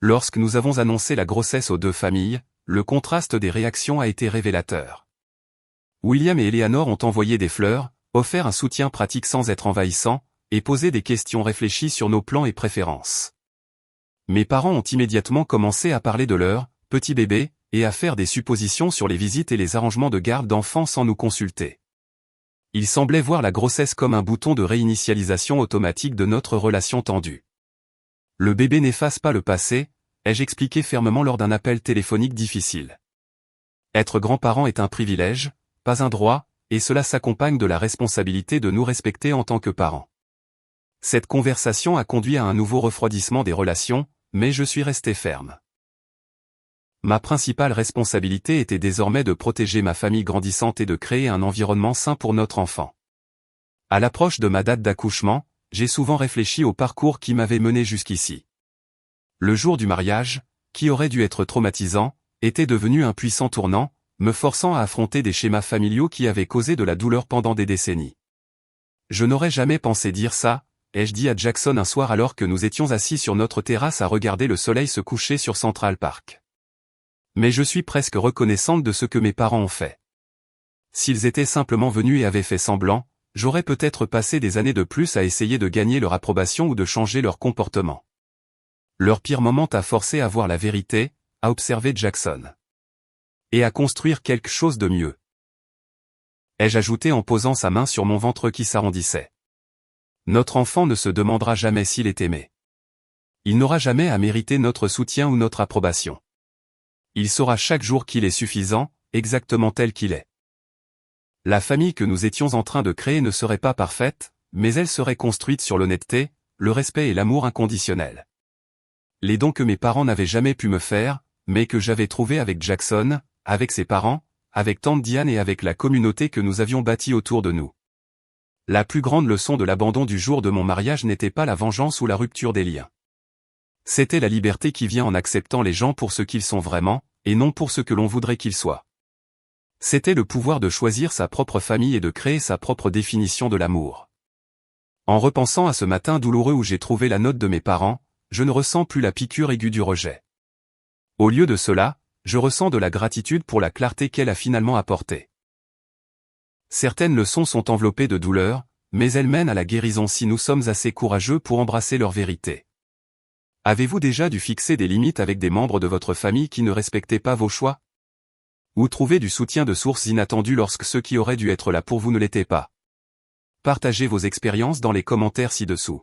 Lorsque nous avons annoncé la grossesse aux 2 familles, le contraste des réactions a été révélateur. William et Eleanor ont envoyé des fleurs, offert un soutien pratique sans être envahissant, et posé des questions réfléchies sur nos plans et préférences. Mes parents ont immédiatement commencé à parler de leur petit bébé, et à faire des suppositions sur les visites et les arrangements de garde d'enfants sans nous consulter. Ils semblaient voir la grossesse comme un bouton de réinitialisation automatique de notre relation tendue. Le bébé n'efface pas le passé, ai-je expliqué fermement lors d'un appel téléphonique difficile. Être grand-parent est un privilège, pas un droit, et cela s'accompagne de la responsabilité de nous respecter en tant que parents. Cette conversation a conduit à un nouveau refroidissement des relations, mais je suis resté ferme. Ma principale responsabilité était désormais de protéger ma famille grandissante et de créer un environnement sain pour notre enfant. À l'approche de ma date d'accouchement, j'ai souvent réfléchi au parcours qui m'avait mené jusqu'ici. Le jour du mariage, qui aurait dû être traumatisant, était devenu un puissant tournant, me forçant à affronter des schémas familiaux qui avaient causé de la douleur pendant des décennies. Je n'aurais jamais pensé dire ça, ai-je dit à Jackson un soir alors que nous étions assis sur notre terrasse à regarder le soleil se coucher sur Central Park. Mais je suis presque reconnaissante de ce que mes parents ont fait. S'ils étaient simplement venus et avaient fait semblant, j'aurais peut-être passé des années de plus à essayer de gagner leur approbation ou de changer leur comportement. Leur pire moment t'a forcé à voir la vérité, a observé Jackson. Et à construire quelque chose de mieux. Ai-je ajouté en posant sa main sur mon ventre qui s'arrondissait. Notre enfant ne se demandera jamais s'il est aimé. Il n'aura jamais à mériter notre soutien ou notre approbation. Il saura chaque jour qu'il est suffisant, exactement tel qu'il est. La famille que nous étions en train de créer ne serait pas parfaite, mais elle serait construite sur l'honnêteté, le respect et l'amour inconditionnel. Les dons que mes parents n'avaient jamais pu me faire, mais que j'avais trouvés avec Jackson, avec ses parents, avec tante Diane et avec la communauté que nous avions bâtie autour de nous. La plus grande leçon de l'abandon du jour de mon mariage n'était pas la vengeance ou la rupture des liens. C'était la liberté qui vient en acceptant les gens pour ce qu'ils sont vraiment, et non pour ce que l'on voudrait qu'ils soient. C'était le pouvoir de choisir sa propre famille et de créer sa propre définition de l'amour. En repensant à ce matin douloureux où j'ai trouvé la note de mes parents, je ne ressens plus la piqûre aiguë du rejet. Au lieu de cela, je ressens de la gratitude pour la clarté qu'elle a finalement apportée. Certaines leçons sont enveloppées de douleur, mais elles mènent à la guérison si nous sommes assez courageux pour embrasser leur vérité. Avez-vous déjà dû fixer des limites avec des membres de votre famille qui ne respectaient pas vos choix? Ou trouver du soutien de sources inattendues lorsque ceux qui auraient dû être là pour vous ne l'étaient pas? Partagez vos expériences dans les commentaires ci-dessous.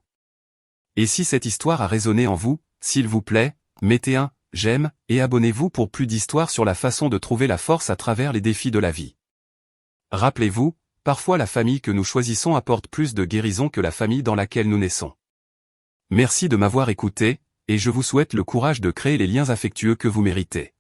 Et si cette histoire a résonné en vous, s'il vous plaît, mettez un j'aime et abonnez-vous pour plus d'histoires sur la façon de trouver la force à travers les défis de la vie. Rappelez-vous, parfois la famille que nous choisissons apporte plus de guérison que la famille dans laquelle nous naissons. Merci de m'avoir écouté, et je vous souhaite le courage de créer les liens affectueux que vous méritez.